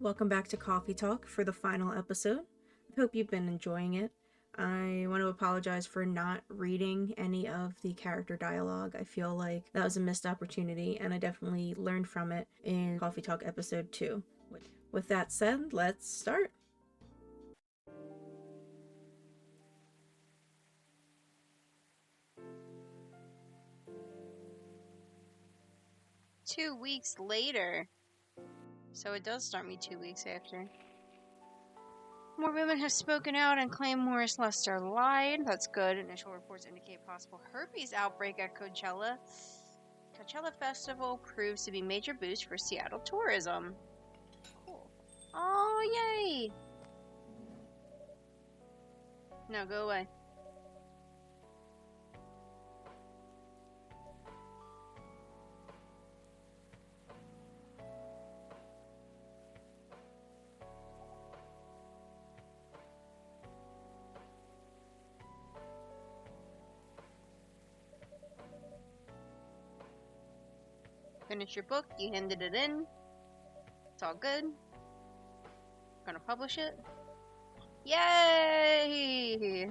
welcome back to Coffee Talk for the final episode. I hope you've been enjoying it. I want to apologize for not reading any of the character dialogue. I feel like that was a missed opportunity, and I definitely learned from it in Coffee Talk episode 2. With that said, let's start. Two weeks later. So it does start me 2 weeks after. More women have spoken out and claimed Morris Lester lied. That's good. Initial reports indicate possible herpes outbreak at Coachella. Coachella Festival proves to be major boost for Seattle tourism. Cool. Oh, yay! No, go away. Finish your book, you handed it in. It's all good. Gonna publish it. Yay!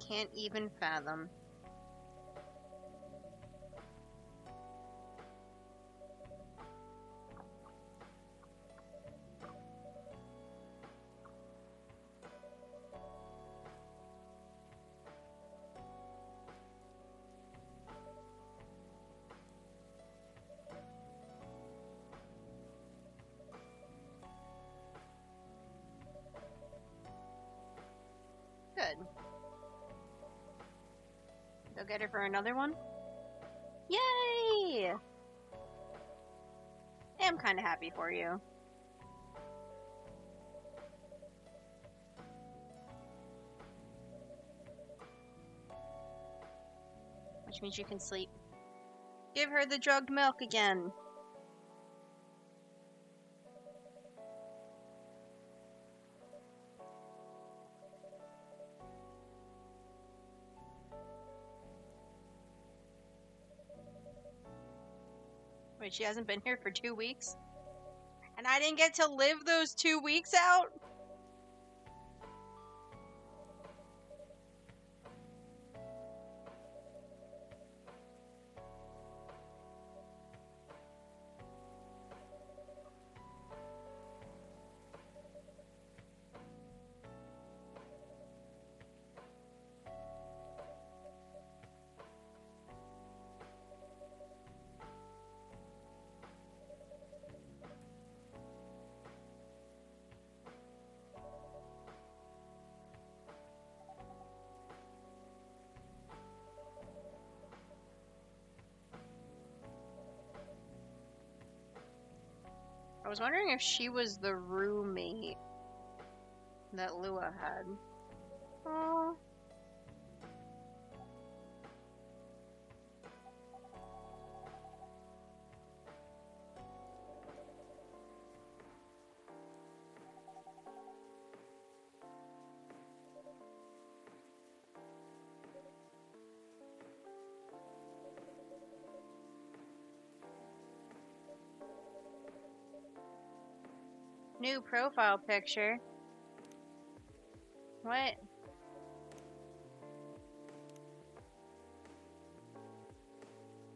Can't even fathom. Good. Go get her for another one? Yay! I'm kind of happy for you. Which means you can sleep. Give her the drugged milk again. Wait, she hasn't been here for 2 weeks? And I didn't get to live those 2 weeks out? I was wondering if she was the roommate that Lua had. Oh. New profile picture. What?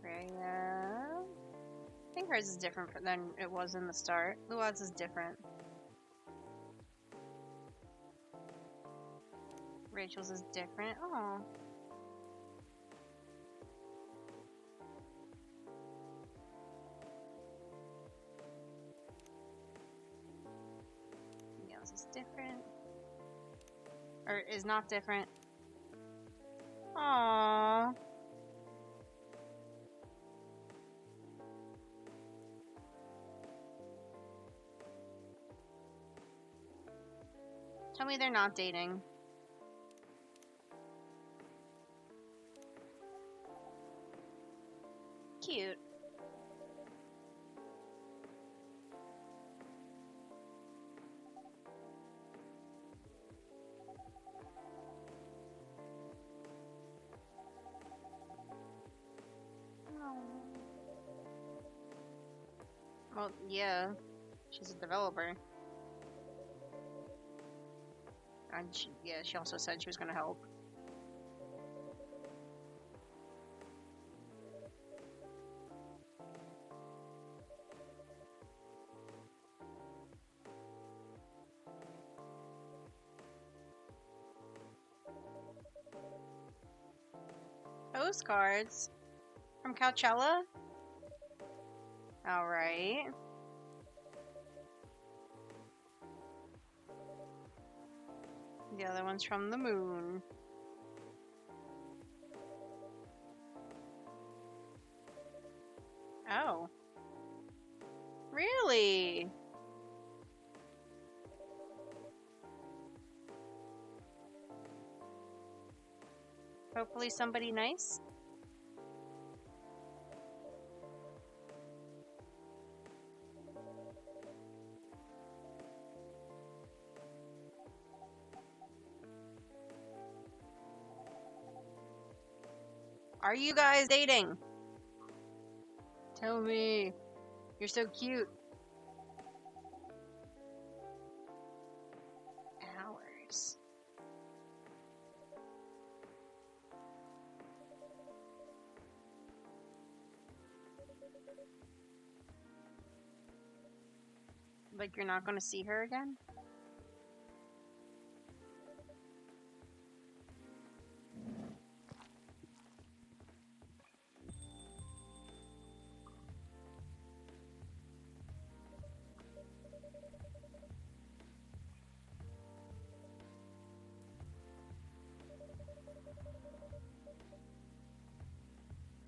Freya. I think hers is different than it was in the start. Lua's is different. Rachel's is different. Oh. Yours is different. Or is not different. Aww. Tell me they're not dating. Cute. Well, yeah. She's a developer. And she also said she was gonna help. Postcards? From Coachella? Alright. The other one's from the moon. Oh. Really? Hopefully somebody nice? Are you guys dating? Tell me. You're so cute. Hours. Like you're not gonna see her again?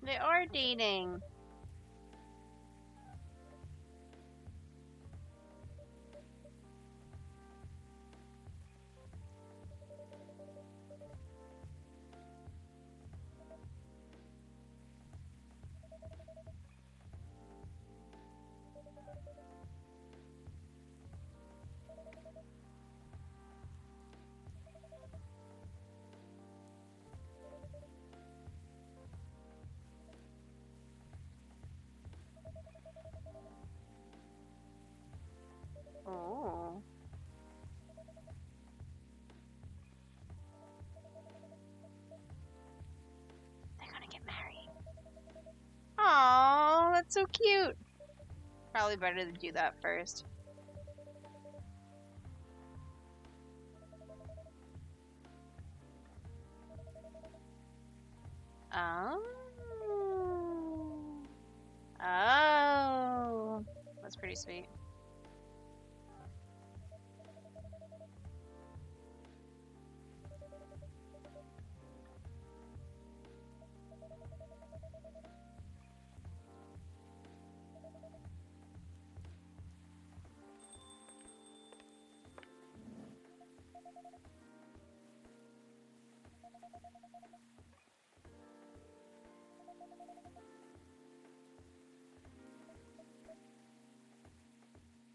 They are dating. Oh. They're gonna get married. Aww, that's so cute. Probably better to do that first. Oh. Oh. That's pretty sweet.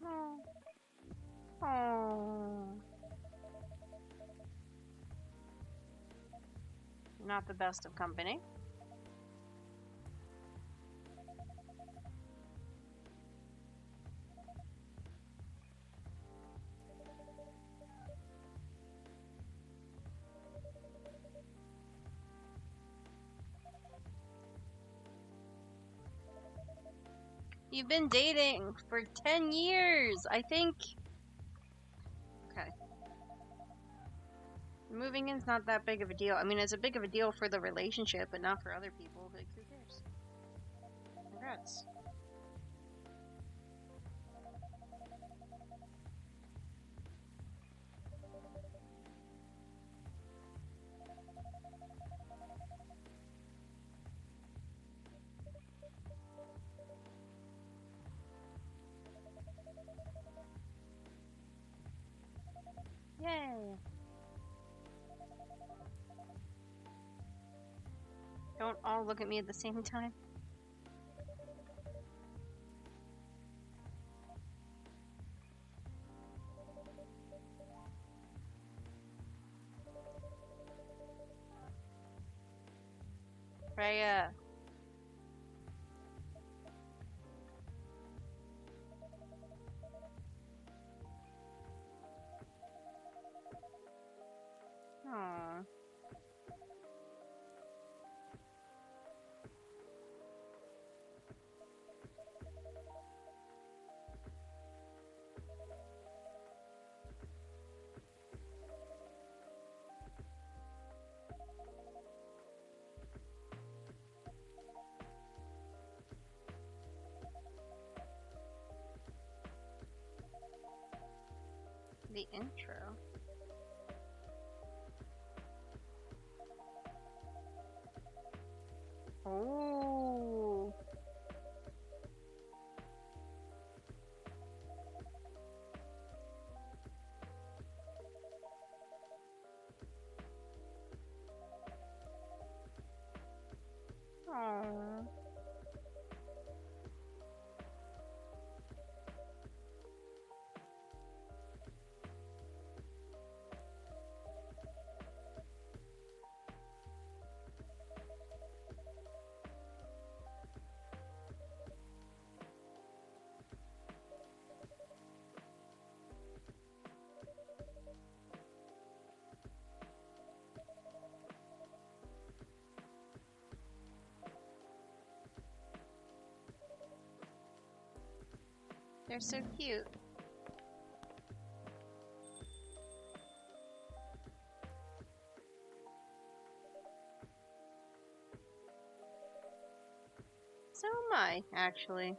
Oh. Oh. Not the best of company. You've been dating for 10 years, I think. Okay. Moving in's not that big of a deal. I mean, it's a big of a deal for the relationship, but not for other people. Like, who cares? Congrats. Yay. Don't all look at me at the same time. Freya. The intro. Oh. Oh. They're so cute. So am I, actually.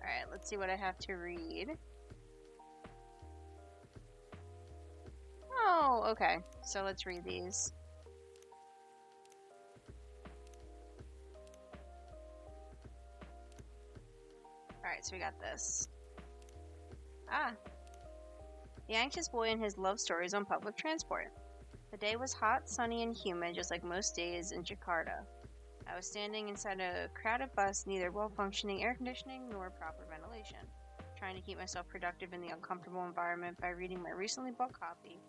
Alright, let's see what I have to read. Oh, okay. So let's read these. Alright, so we got this. Ah. The anxious boy and his love stories on public transport. The day was hot, sunny, and humid, just like most days in Jakarta. I was standing inside a crowded bus, neither well-functioning air conditioning nor proper ventilation, trying to keep myself productive in the uncomfortable environment by reading my recently bought copy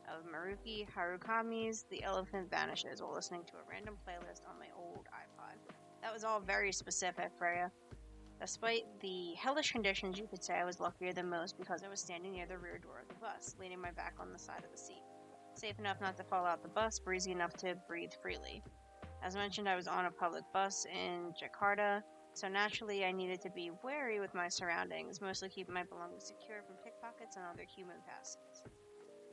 of Maruki Harukami's The Elephant Vanishes while listening to a random playlist on my old iPod. That was all very specific, Freya. Despite the hellish conditions, you could say I was luckier than most because I was standing near the rear door of the bus, leaning my back on the side of the seat. Safe enough not to fall out the bus, breezy enough to breathe freely. As mentioned, I was on a public bus in Jakarta, so naturally I needed to be wary with my surroundings, mostly keeping my belongings secure from pickpockets and other human pests.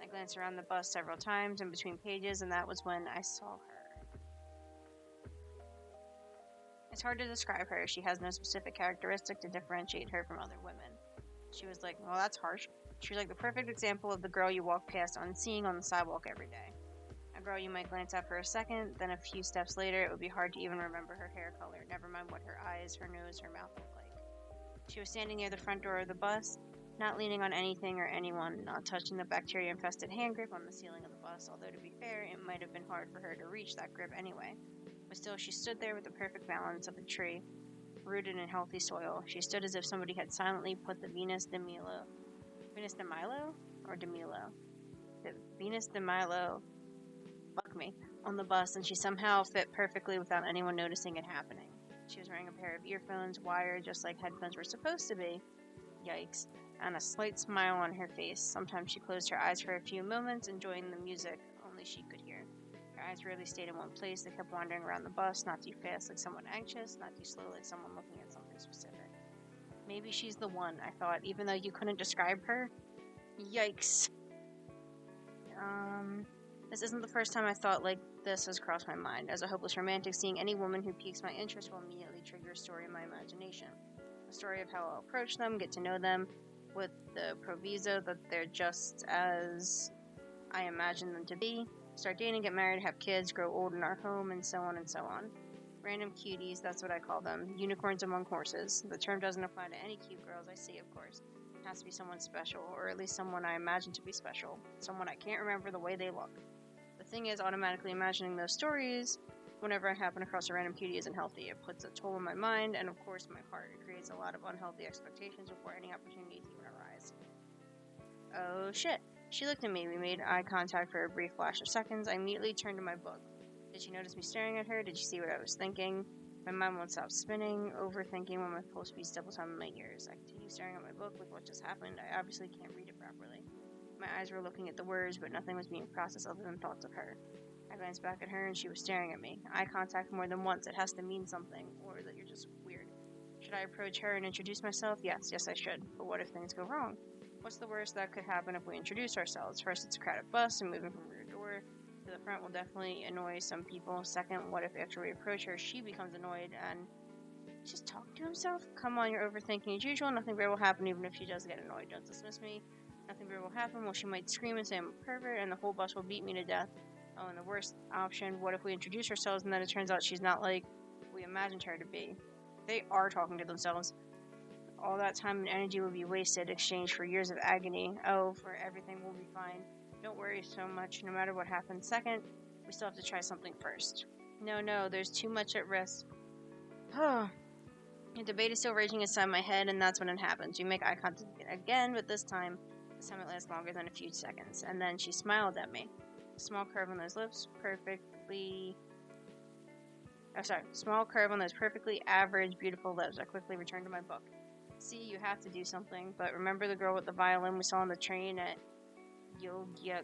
I glanced around the bus several times in between pages, and that was when I saw her. It's hard to describe her. She has no specific characteristic to differentiate her from other women. She was like, well, that's harsh. She was like the perfect example of the girl you walk past seeing on the sidewalk every day. A girl you might glance at for a second, then a few steps later it would be hard to even remember her hair color, never mind what her eyes, her nose, her mouth looked like. She was standing near the front door of the bus, not leaning on anything or anyone, not touching the bacteria-infested hand grip on the ceiling of the bus, although to be fair, it might have been hard for her to reach that grip anyway. But still, she stood there with the perfect balance of a tree, rooted in healthy soil. She stood as if somebody had silently put the Venus de Milo? Or de Milo? The Venus de Milo, fuck me, on the bus, and she somehow fit perfectly without anyone noticing it happening. She was wearing a pair of earphones, wired just like headphones were supposed to be. Yikes. And a slight smile on her face. Sometimes she closed her eyes for a few moments, enjoying the music only she could hear. Her eyes rarely stayed in one place. They kept wandering around the bus, not too fast like someone anxious, not too slow like someone looking at something specific. Maybe she's the one, I thought, even though you couldn't describe her. Yikes. This isn't the first time I thought like this has crossed my mind. As a hopeless romantic, seeing any woman who piques my interest will immediately trigger a story in my imagination. A story of how I'll approach them, get to know them, with the proviso that they're just as I imagine them to be, start dating, get married, have kids, grow old in our home, and so on and so on. Random cuties, that's what I call them. Unicorns among horses. The term doesn't apply to any cute girls I see, of course. It has to be someone special, or at least someone I imagine to be special. Someone I can't remember the way they look. The thing is, automatically imagining those stories whenever I happen across a random cutie isn't healthy. It puts a toll on my mind, and of course my heart. It creates a lot of unhealthy expectations before any opportunities even arise. Oh shit. She looked at me. We made eye contact for a brief flash of seconds. I immediately turned to my book. Did she notice me staring at her? Did she see what I was thinking? My mind won't stop spinning, overthinking when my pulse beats double time in my ears. I continue staring at my book with what just happened. I obviously can't read it properly. My eyes were looking at the words, but nothing was being processed other than thoughts of her. I glanced back at her and she was staring at me. Eye contact more than once. It has to mean something, or that you're just weird. Should I approach her and introduce myself? Yes, I should. But what if things go wrong? What's the worst that could happen if we introduce ourselves? First, it's a crowded bus, and moving from rear door to the front will definitely annoy some people. Second, what if after we approach her, she becomes annoyed and just talk to himself? Come on, you're overthinking as usual. Nothing weird will happen even if she does get annoyed. Don't dismiss me. Nothing weird will happen. Well, she might scream and say I'm a pervert, and the whole bus will beat me to death. Oh, and the worst option, what if we introduce ourselves and then it turns out she's not like we imagined her to be? They are talking to themselves. All that time and energy will be wasted, exchanged for years of agony. Oh, for everything will be fine. Don't worry so much, no matter what happens. Second, we still have to try something first. No, there's too much at risk. The debate is still raging inside my head, and that's when it happens. We make eye contact again, but this time it lasts longer than a few seconds. And then she smiled at me. Small curve on those lips, small curve on those perfectly average, beautiful lips. I quickly returned to my book. See, you have to do something, but remember the girl with the violin we saw on the train at Yogyakarta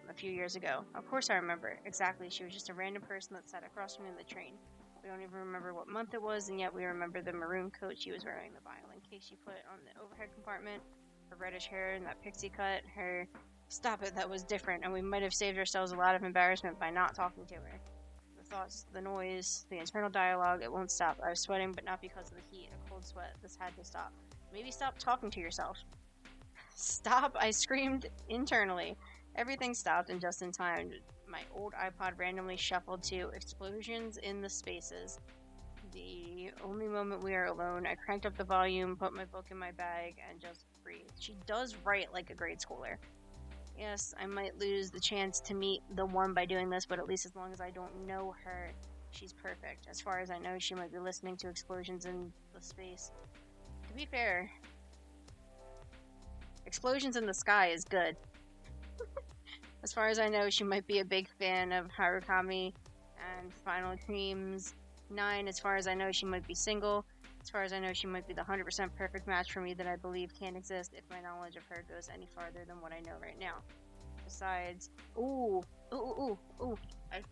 a few years ago? Of course I remember. Exactly, she was just a random person that sat across from me in the train. We don't even remember what month it was, and yet we remember the maroon coat she was wearing, the violin case she put on the overhead compartment, her reddish hair and that pixie cut, her... Stop it, that was different, and we might have saved ourselves a lot of embarrassment by not talking to her. The thoughts, the noise, the internal dialogue, it won't stop. I was sweating, but not because of the heat, a cold sweat. This had to stop. Maybe stop talking to yourself. Stop, I screamed internally. Everything stopped, and just in time, my old iPod randomly shuffled to Explosions in the Spaces. The only moment we are alone. I cranked up the volume, put my book in my bag, and just breathed. She does write like a grade schooler. Yes, I might lose the chance to meet the one by doing this, but at least as long as I don't know her, she's perfect. As far as I know, she might be listening to Explosions in the Space. To be fair, Explosions in the Sky is good. As far as I know, she might be a big fan of Harukami and Final Dreams 9. As far as I know, she might be single. As far as I know, she might be the 100% perfect match for me that I believe can't exist if my knowledge of her goes any farther than what I know right now. Besides, I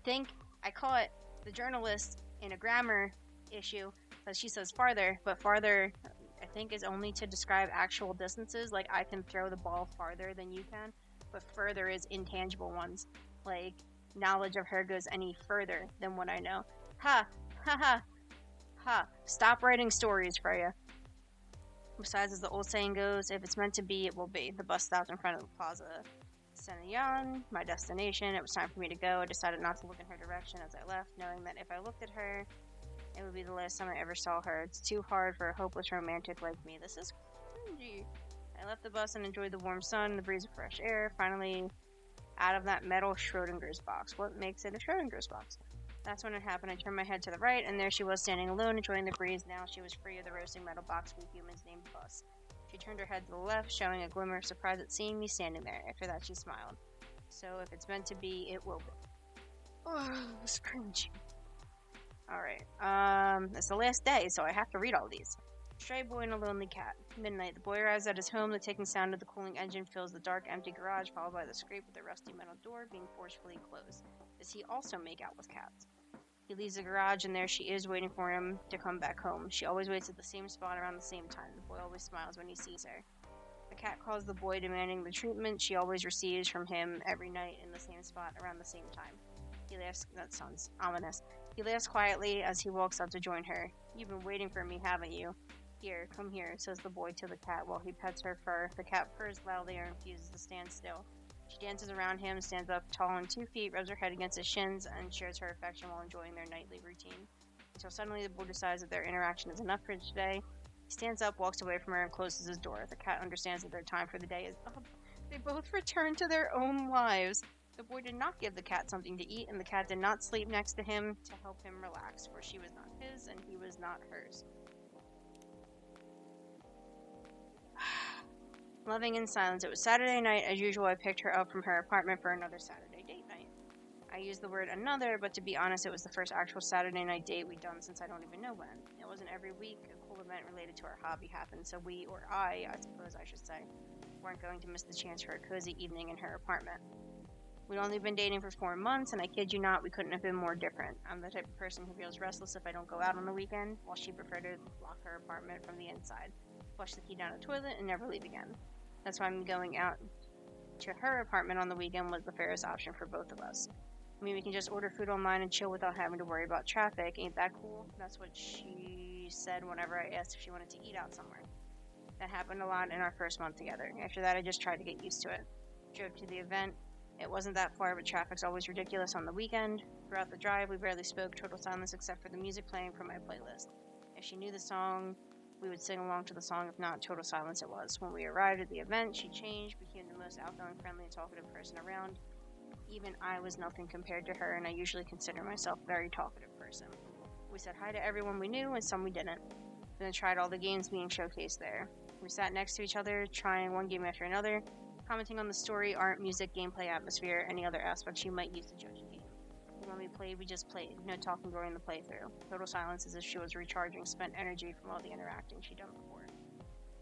think I caught the journalist in a grammar issue that she says farther, but farther, I think, is only to describe actual distances. Like, I can throw the ball farther than you can, but further is intangible ones. Like, knowledge of her goes any further than what I know. Ha! Stop writing stories, Freya. Besides, as the old saying goes, if it's meant to be, it will be. The bus stopped in front of the Plaza Senayan, my destination. It was time for me to go. I decided not to look in her direction as I left, knowing that if I looked at her, it would be the last time I ever saw her. It's too hard for a hopeless romantic like me. This is cringy. I left the bus and enjoyed the warm sun, the breeze of fresh air, finally out of that metal Schrodinger's box. What makes it a Schrodinger's box? That's when it happened. I turned my head to the right, and there she was standing alone, enjoying the breeze. Now she was free of the roasting metal box we humans named Bus. She turned her head to the left, showing a glimmer of surprise at seeing me standing there. After that, she smiled. So if it's meant to be, it will be. Oh, it was cringy. Alright, it's the last day, so I have to read all these. Stray boy and a lonely cat. Midnight. The boy arrives at his home. The ticking sound of the cooling engine fills the dark, empty garage, followed by the scrape of the rusty metal door being forcefully closed. Does he also make out with cats? He leaves the garage, and there she is waiting for him to come back home. She always waits at the same spot around the same time. The boy always smiles when he sees her. The cat calls the boy, demanding the treatment she always receives from him every night in the same spot around the same time. He laughs. That sounds ominous. He laughs quietly as he walks up to join her. You've been waiting for me, haven't you? Here, come here, says the boy to the cat while he pets her fur. The cat purrs loudly and refuses to stand still. She dances around him, stands up tall on 2 feet, rubs her head against his shins, and shares her affection while enjoying their nightly routine. Until suddenly the boy decides that their interaction is enough for today. He stands up, walks away from her, and closes his door. The cat understands that their time for the day is up. They both return to their own lives. The boy did not give the cat something to eat, and the cat did not sleep next to him to help him relax, for she was not his, and he was not hers. Loving in silence. It was Saturday night. As usual, I picked her up from her apartment for another Saturday date night. I used the word another, but to be honest, it was the first actual Saturday night date we'd done since I don't even know when. It wasn't every week. A cool event related to our hobby happened, so we, or I suppose I should say, weren't going to miss the chance for a cozy evening in her apartment. We'd only been dating for 4 months, and I kid you not, we couldn't have been more different. I'm the type of person who feels restless if I don't go out on the weekend, while she preferred to lock her apartment from the inside, flush the key down the toilet, and never leave again. That's why I'm going out to her apartment on the weekend was the fairest option for both of us. I mean, we can just order food online and chill without having to worry about traffic. Ain't that cool? That's what she said whenever I asked if she wanted to eat out somewhere. That happened a lot in our first month together. After that, I just tried to get used to it. Drove to the event. It wasn't that far, but traffic's always ridiculous on the weekend. Throughout the drive, we barely spoke, total silence except for the music playing from my playlist. If she knew the song, we would sing along to the song. If not, total silence it was. When we arrived at the event, she changed, became the most outgoing, friendly, and talkative person around. Even I was nothing compared to her, and I usually consider myself a very talkative person. We said hi to everyone we knew, and some we didn't. Then tried all the games being showcased there. We sat next to each other, trying one game after another, commenting on the story, art, music, gameplay, atmosphere, any other aspects you might use to judge a game. When we played, we just played. No talking during the playthrough. Total silence as if she was recharging spent energy from all the interacting she'd done before.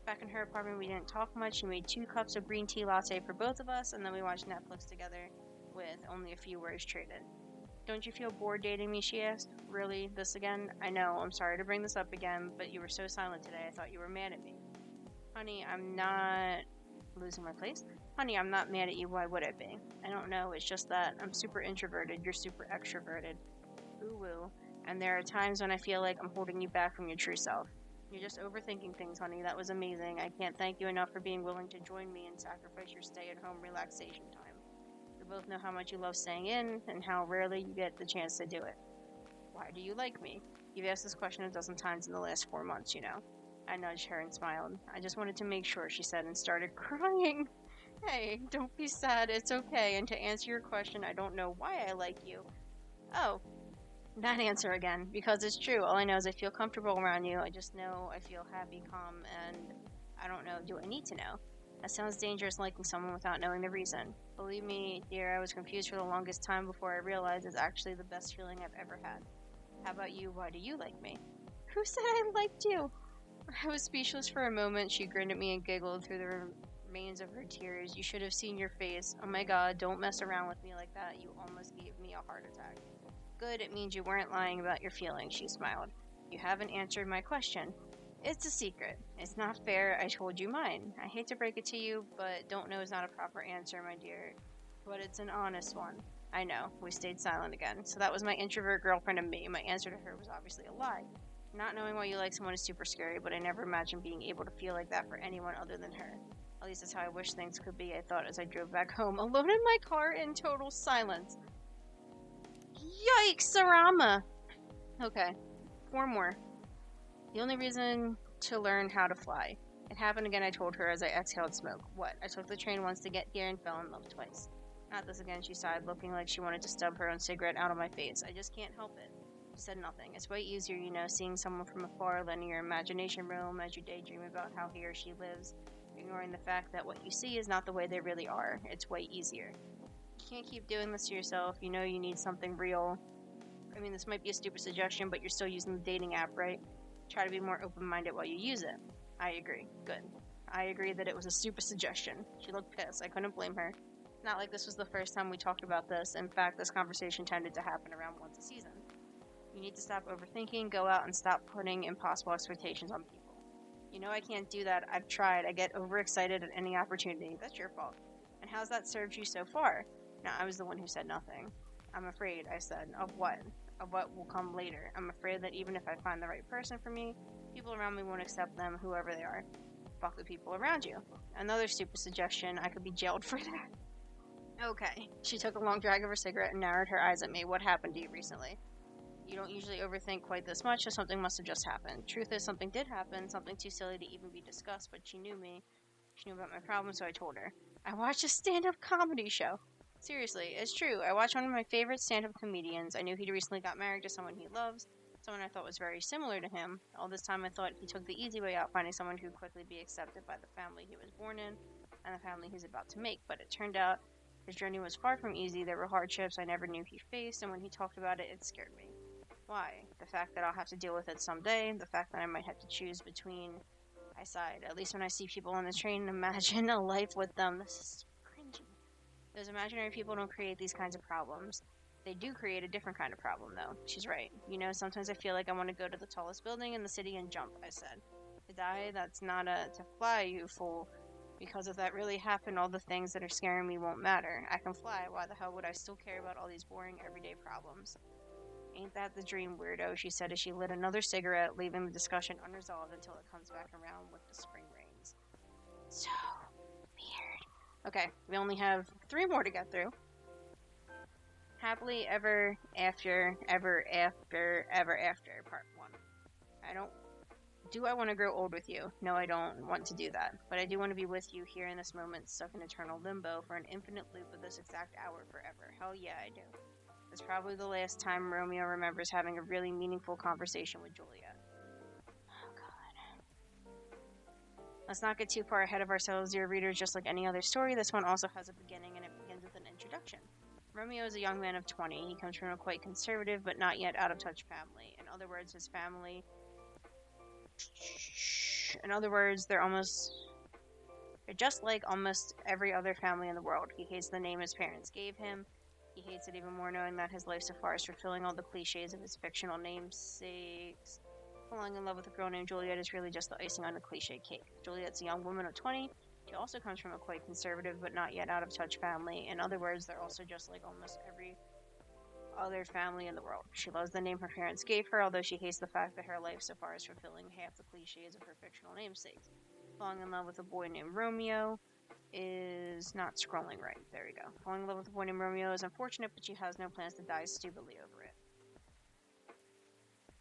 Back in her apartment, we didn't talk much. She made 2 cups of green tea latte for both of us, and then we watched Netflix together with only a few words traded. Don't you feel bored dating me, she asked. Really? This again? I know, I'm sorry to bring this up again, but you were so silent today, I thought you were mad at me. Honey, I'm not... losing my place? Honey, I'm not mad at you, why would I be? I don't know, it's just that I'm super introverted, you're super extroverted. Ooh-woo. And there are times when I feel like I'm holding you back from your true self. You're just overthinking things, honey, that was amazing. I can't thank you enough for being willing to join me and sacrifice your stay-at-home relaxation time. We both know how much you love staying in, and how rarely you get the chance to do it. Why do you like me? You've asked this question a dozen times in the last 4 months, you know. I nudged her and smiled. I just wanted to make sure, she said, and started crying. Hey, don't be sad, it's okay, and to answer your question, I don't know why I like you. Oh, that answer again, because it's true. All I know is I feel comfortable around you. I just know I feel happy, calm, and I don't know, do I need to know? That sounds dangerous, liking someone without knowing the reason. Believe me, dear, I was confused for the longest time before I realized it's actually the best feeling I've ever had. How about you? Why do you like me? Who said I liked you? I was speechless for a moment. She grinned at me and giggled through the remains of her tears. You should have seen your face. Oh my god, don't mess around with me like that. You almost gave me a heart attack. Good, it means you weren't lying about your feelings, she smiled. You haven't answered my question. It's a secret. It's not fair. I told you mine. I hate to break it to you, but don't know is not a proper answer, my dear. But it's an honest one. I know. We stayed silent again. So that was my introvert girlfriend and me. My answer to her was obviously a lie. Not knowing why you like someone is super scary, but I never imagined being able to feel like that for anyone other than her. At least that's how I wish things could be, I thought as I drove back home, alone in my car in total silence. Yikes, Sarama! Okay, 4 more. The only reason to learn how to fly. It happened again, I told her as I exhaled smoke. What? I took the train once to get here and fell in love twice. Not this again, she sighed, looking like she wanted to stub her own cigarette out of my face. I just can't help it. She said nothing. It's way easier, you know, seeing someone from afar, letting your imagination roam as you daydream about how he or she lives, ignoring the fact that what you see is not the way they really are. It's way easier. You can't keep doing this to yourself. You know you need something real. I mean, this might be a stupid suggestion, but you're still using the dating app, right? Try to be more open-minded while you use it. I agree. Good. I agree that it was a stupid suggestion. She looked pissed. I couldn't blame her. Not like this was the first time we talked about this. In fact, this conversation tended to happen around once a season. You need to stop overthinking, go out and stop putting impossible expectations on people. You know I can't do that. I've tried. I get overexcited at any opportunity. That's your fault. And how's that served you so far? No, I was the one who said nothing. I'm afraid, I said. Of what? Of what will come later. I'm afraid that even if I find the right person for me, people around me won't accept them, whoever they are. Fuck the people around you. Another stupid suggestion. I could be jailed for that. Okay. She took a long drag of her cigarette and narrowed her eyes at me. What happened to you recently? You don't usually overthink quite this much, so something must have just happened. Truth is, something did happen, something too silly to even be discussed, but she knew me. She knew about my problem, so I told her. I watched a stand-up comedy show. Seriously, it's true. I watched one of my favorite stand-up comedians. I knew he'd recently got married to someone he loves, someone I thought was very similar to him. All this time I thought he took the easy way out, finding someone who'd quickly be accepted by the family he was born in and the family he's about to make, but it turned out His journey was far from easy. There were hardships I never knew he faced, and when he talked about it, it scared me. Why? The fact that I'll have to deal with it someday, the fact that I might have to choose between... I sighed. At least when I see people on the train, imagine a life with them. This is cringy. Those imaginary people don't create these kinds of problems. They do create a different kind of problem, though. She's right. Sometimes I feel like I want to go to the tallest building in the city and jump, I said. To die, that's not to fly, you fool. Because if that really happened, all the things that are scaring me won't matter. I can fly. Why the hell would I still care about all these boring everyday problems? Ain't that the dream, weirdo, she said as she lit another cigarette, leaving the discussion unresolved until it comes back around with the spring rains. So weird. Okay, we only have 3 more to get through. Happily ever after, part 1. Do I want to grow old with you? No, I don't want to do that. But I do want to be with you here in this moment, stuck in eternal limbo for an infinite loop of this exact hour forever. Hell yeah, I do. It's probably the last time Romeo remembers having a really meaningful conversation with Juliet. Oh, God. Let's not get too far ahead of ourselves, dear readers. Just like any other story, this one also has a beginning, and it begins with an introduction. Romeo is a young man of 20. He comes from a quite conservative, but not yet out-of-touch family. In other words, his family... they're just like almost every other family in the world. He hates the name his parents gave him. He hates it even more knowing that his life so far is fulfilling all the cliches of his fictional namesakes. Falling in love with a girl named Juliet is really just the icing on the cliche cake. Juliet's a young woman of 20. She also comes from a quite conservative but not yet out-of-touch family. In other words, they're also just like almost every other family in the world. She loves the name her parents gave her, although she hates the fact that her life so far is fulfilling half the cliches of her fictional namesakes. Falling in love with a boy named Romeo is not scrolling right. There we go. Falling in love with a boy named Romeo is unfortunate, but she has no plans to die stupidly over it.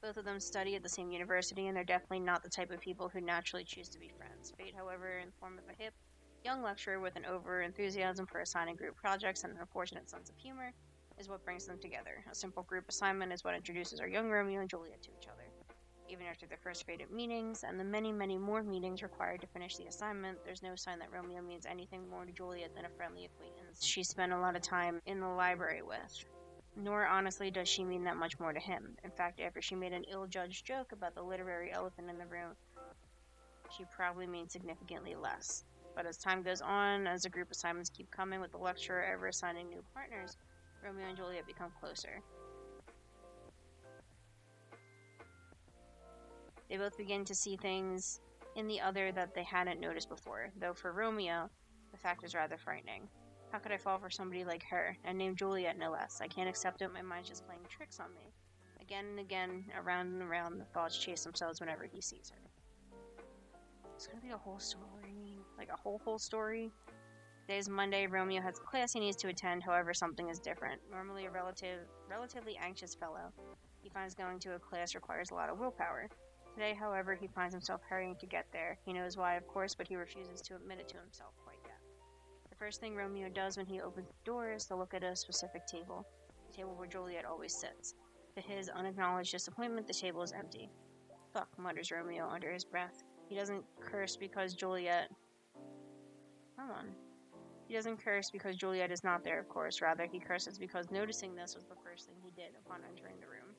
Both of them study at the same university, and they're definitely not the type of people who naturally choose to be friends. Fate, however, in the form of a hip, young lecturer with an over-enthusiasm for assigning group projects and an unfortunate sense of humor, is what brings them together. A simple group assignment is what introduces our young Romeo and Juliet to each other. Even after their first fated meetings, and the many, many more meetings required to finish the assignment, there's no sign that Romeo means anything more to Juliet than a friendly acquaintance she spent a lot of time in the library with. Nor, honestly, does she mean that much more to him. In fact, after she made an ill-judged joke about the literary elephant in the room, she probably means significantly less. But as time goes on, as the group assignments keep coming with the lecturer ever assigning new partners, Romeo and Juliet become closer. They both begin to see things in the other that they hadn't noticed before, though for Romeo, the fact is rather frightening. How could I fall for somebody like her, and named Juliet no less? I can't accept it, my mind's just playing tricks on me. Again and again, around and around, the thoughts chase themselves whenever he sees her. It's gonna be a whole story. Like a whole story. Today's Monday. Romeo has a class he needs to attend, however something is different. Normally a relatively anxious fellow, he finds going to a class requires a lot of willpower. Today, however, he finds himself hurrying to get there. He knows why, of course, but he refuses to admit it to himself quite yet. The first thing Romeo does when he opens the door is to look at a specific table, the table where Juliet always sits. To his unacknowledged disappointment, the table is empty. Fuck, mutters Romeo under his breath. He doesn't curse because Juliet... Hold on. He doesn't curse because Juliet is not there, of course. Rather, he curses because noticing this was the first thing he did upon entering the room.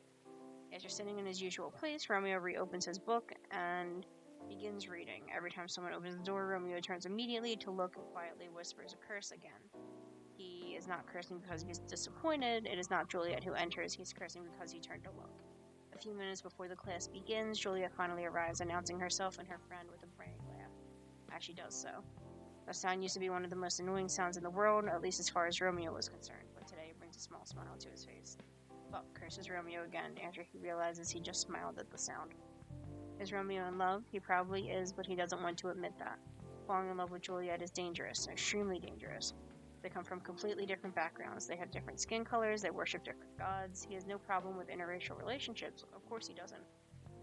After sitting in his usual place, Romeo reopens his book and begins reading. Every time someone opens the door, Romeo turns immediately to look and quietly whispers a curse again. He is not cursing because he's disappointed. It is not Juliet who enters. He's cursing because he turned to look. A few minutes before the class begins, Juliet finally arrives, announcing herself and her friend with a braying laugh, as she does so. The sound used to be one of the most annoying sounds in the world, at least as far as Romeo was concerned, but today it brings a small smile to his face. Fuck, curses Romeo again after he realizes he just smiled at the sound. Is Romeo in love? He probably is, but he doesn't want to admit that. Falling in love with Juliet is dangerous, extremely dangerous. They come from completely different backgrounds. They have different skin colors, they worship different gods. He has no problem with interracial relationships, of course he doesn't.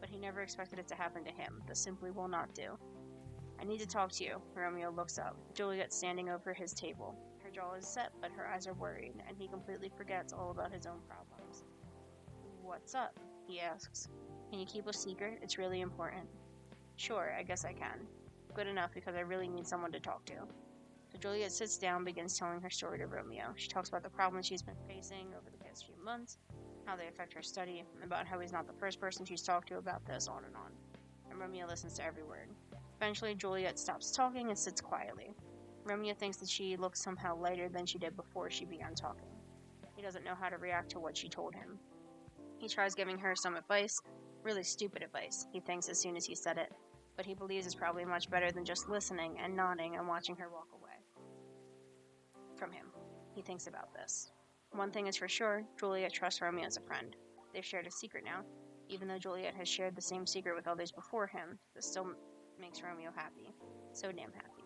But he never expected it to happen to him. This simply will not do. I need to talk to you. Romeo looks up. Juliet's standing over his table. Her jaw is set, but her eyes are worried, and he completely forgets all about his own problems. What's up? He asks. Can you keep a secret? It's really important. Sure, I guess I can. Good enough, because I really need someone to talk to. So Juliet sits down, begins telling her story to Romeo. She talks about the problems she's been facing over the past few months, how they affect her study, about how he's not the first person she's talked to about this, on and on. And Romeo listens to every word. Eventually, Juliet stops talking and sits quietly. Romeo thinks that she looks somehow lighter than she did before she began talking. He doesn't know how to react to what she told him. He tries giving her some advice, really stupid advice, he thinks as soon as he said it, but he believes it's probably much better than just listening and nodding and watching her walk away from him. He thinks about this. One thing is for sure, Juliet trusts Romeo as a friend. They've shared a secret now. Even though Juliet has shared the same secret with others before him, this still makes Romeo happy. So damn happy.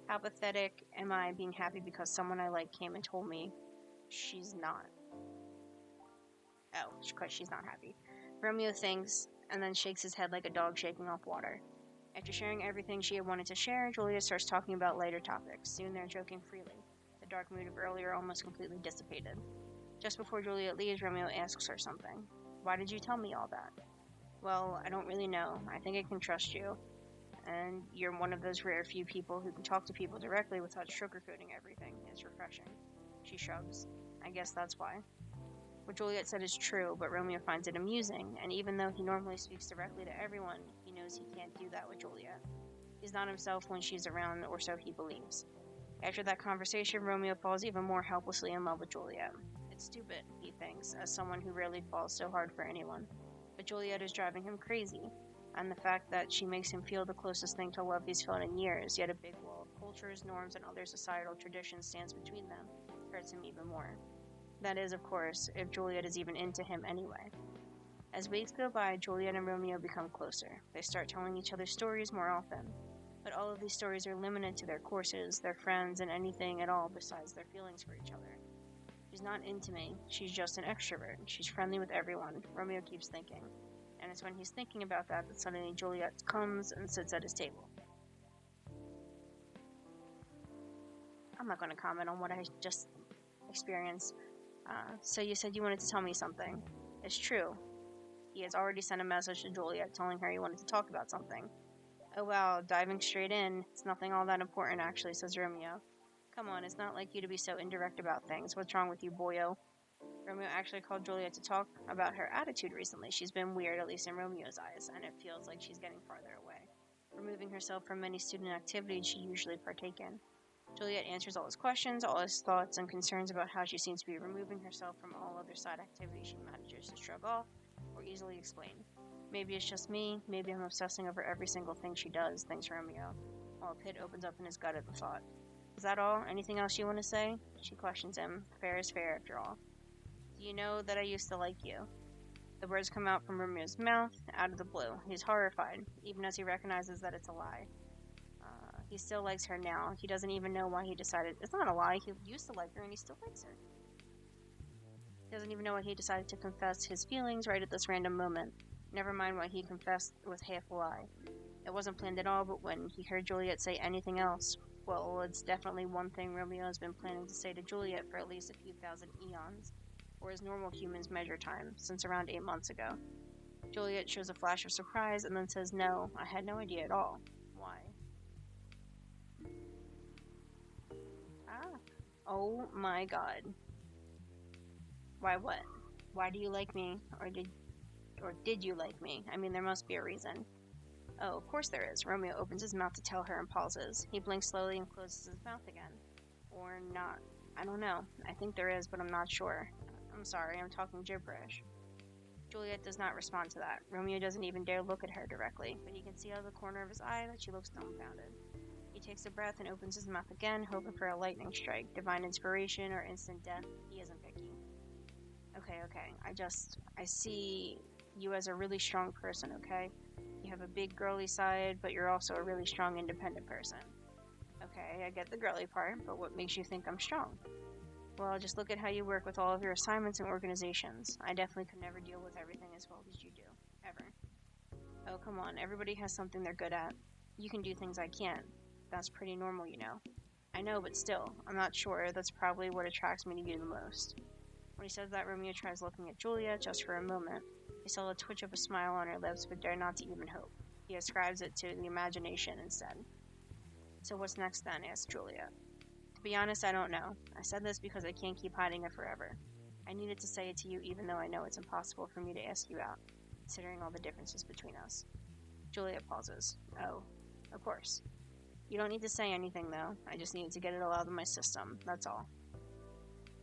How pathetic am I being happy because someone I like came and told me she's not. Oh, because she's not happy. Romeo thinks, and then shakes his head like a dog shaking off water. After sharing everything she had wanted to share, Juliet starts talking about lighter topics. Soon they're joking freely. The dark mood of earlier almost completely dissipated. Just before Juliet leaves, Romeo asks her something. Why did you tell me all that? Well, I don't really know. I think I can trust you. And you're one of those rare few people who can talk to people directly without sugarcoating everything. It's refreshing. She shrugs. I guess that's why. What Juliet said is true, but Romeo finds it amusing, and even though he normally speaks directly to everyone, he knows he can't do that with Juliet. He's not himself when she's around, or so he believes. After that conversation, Romeo falls even more helplessly in love with Juliet. It's stupid, he thinks, as someone who rarely falls so hard for anyone. But Juliet is driving him crazy, and the fact that she makes him feel the closest thing to love he's felt in years, yet a big wall of cultures, norms, and other societal traditions stands between them, hurts him even more. That is, of course, if Juliet is even into him anyway. As weeks go by, Juliet and Romeo become closer. They start telling each other stories more often. But all of these stories are limited to their courses, their friends, and anything at all besides their feelings for each other. She's not into me, she's just an extrovert. She's friendly with everyone, Romeo keeps thinking. And it's when he's thinking about that suddenly Juliet comes and sits at his table. I'm not going to comment on what I just experienced. So you said you wanted to tell me something. It's true. He has already sent a message to Juliet telling her he wanted to talk about something. Oh wow, diving straight in. It's nothing all that important actually, says Romeo. Come on, it's not like you to be so indirect about things. What's wrong with you, boyo? Romeo actually called Juliet to talk about her attitude recently. She's been weird, at least in Romeo's eyes, and it feels like she's getting farther away, removing herself from many student activities she usually partake in. Juliet answers all his questions, all his thoughts and concerns about how she seems to be removing herself from all other side activities she manages to shrug off or easily explain. Maybe it's just me, maybe I'm obsessing over every single thing she does, thinks Romeo, while a pit opens up in his gut at the thought. Is that all? Anything else you want to say? She questions him. Fair is fair, after all. Do you know that I used to like you? The words come out from Romeo's mouth, out of the blue. He's horrified, even as he recognizes that it's a lie. He still likes her now. He doesn't even know why he decided. It's not a lie. He used to like her and he still likes her. He doesn't even know why he decided to confess his feelings right at this random moment. Never mind why he confessed with half a lie. It wasn't planned at all, but when he heard Juliet say anything else, well, it's definitely one thing Romeo has been planning to say to Juliet for at least a few thousand eons, or as normal humans measure time, since around 8 months ago. Juliet shows a flash of surprise and then says, no, I had no idea at all. Why? Oh my god. Why what? Why do you like me? Or did you like me? I mean, there must be a reason. Oh, of course there is. Romeo opens his mouth to tell her and pauses. He blinks slowly and closes his mouth again. Or not. I don't know. I think there is, but I'm not sure. I'm sorry, I'm talking gibberish. Juliet does not respond to that. Romeo doesn't even dare look at her directly, but he can see out of the corner of his eye that she looks dumbfounded. He takes a breath and opens his mouth again, hoping for a lightning strike, divine inspiration, or instant death. He isn't picky. Okay. I see you as a really strong person, okay? You have a big girly side, but you're also a really strong independent person. Okay, I get the girly part, but what makes you think I'm strong? Well, just look at how you work with all of your assignments and organizations. I definitely could never deal with everything as well as you do. Ever. Oh, come on, everybody has something they're good at. You can do things I can't. That's pretty normal, you know. I know, but still, I'm not sure. That's probably what attracts me to you the most. When he says that, Romeo tries looking at Juliet just for a moment. He saw a twitch of a smile on her lips, but dared not to even hope. He ascribes it to the imagination instead. So what's next then? Asked Juliet. To be honest, I don't know. I said this because I can't keep hiding it forever. I needed to say it to you even though I know it's impossible for me to ask you out, considering all the differences between us. Juliet pauses. Oh, of course. You don't need to say anything, though. I just needed to get it all out of my system. That's all.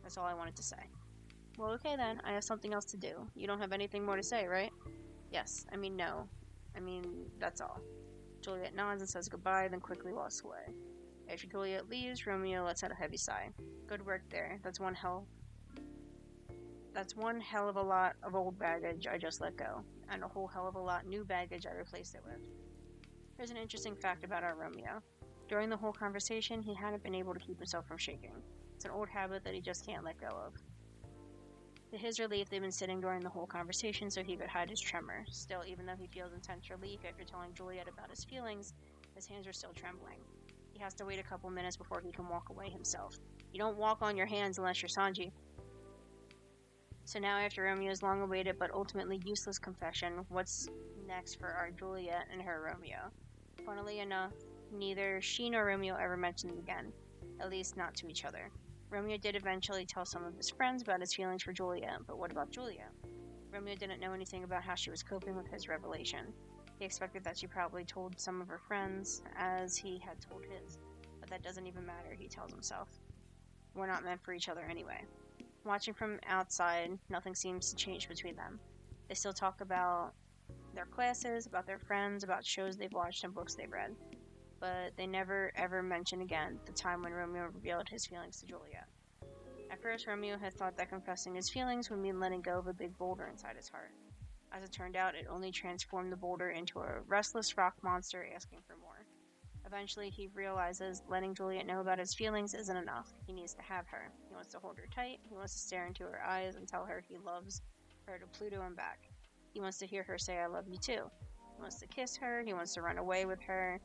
That's all I wanted to say. Well, okay then. I have something else to do. You don't have anything more to say, right? Yes. No. That's all. Juliet nods and says goodbye, then quickly walks away. After Juliet leaves, Romeo lets out a heavy sigh. Good work there. That's one hell of a lot of old baggage I just let go, and a whole hell of a lot new baggage I replaced it with. There's an interesting fact about our Romeo. During the whole conversation, he hadn't been able to keep himself from shaking. It's an old habit that he just can't let go of. To his relief, they've been sitting during the whole conversation so he could hide his tremor. Still, even though he feels intense relief after telling Juliet about his feelings, his hands are still trembling. He has to wait a couple minutes before he can walk away himself. You don't walk on your hands unless you're Sanji. So now, after Romeo's long-awaited but ultimately useless confession, what's next for our Juliet and her Romeo? Funnily enough, neither she nor Romeo ever mentioned it again, at least not to each other. Romeo did eventually tell some of his friends about his feelings for Juliet, but what about Juliet? Romeo didn't know anything about how she was coping with his revelation. He expected that she probably told some of her friends, as he had told his, but that doesn't even matter, he tells himself. We're not meant for each other anyway. Watching from outside, nothing seems to change between them. They still talk about their classes, about their friends, about shows they've watched and books they've read. But they never ever mention again the time when Romeo revealed his feelings to Juliet. At first, Romeo had thought that confessing his feelings would mean letting go of a big boulder inside his heart. As it turned out, it only transformed the boulder into a restless rock monster asking for more. Eventually, he realizes letting Juliet know about his feelings isn't enough. He needs to have her. He wants to hold her tight. He wants to stare into her eyes and tell her he loves her to Pluto and back. He wants to hear her say, I love you too. He wants to kiss her. He wants to run away with her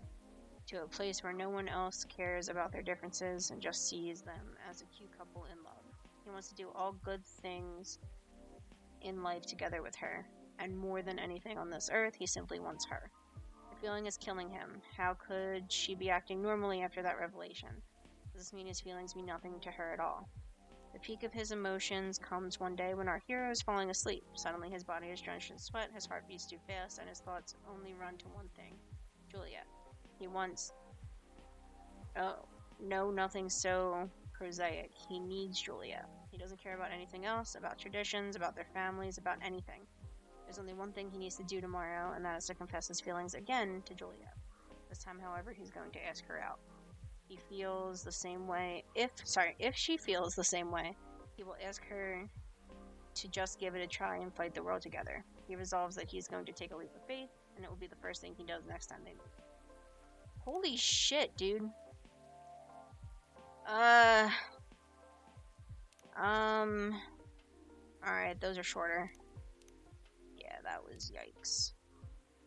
to a place where no one else cares about their differences and just sees them as a cute couple in love. He wants to do all good things in life together with her. And more than anything on this earth, he simply wants her. The feeling is killing him. How could she be acting normally after that revelation? Does this mean his feelings mean nothing to her at all? The peak of his emotions comes one day when our hero is falling asleep. Suddenly his body is drenched in sweat, his heart beats too fast, and his thoughts only run to one thing. Juliet. He wants... Oh, no, nothing so prosaic. He needs Juliet. He doesn't care about anything else, about traditions, about their families, about anything. There's only one thing he needs to do tomorrow, and that is to confess his feelings again to Juliet. This time, however, he's going to ask her out. He feels the same way. If she feels the same way, he will ask her to just give it a try and fight the world together. He resolves that he's going to take a leap of faith, and it will be the first thing he does next time they meet. Holy shit, dude. Alright, those are shorter. Yeah, that was yikes.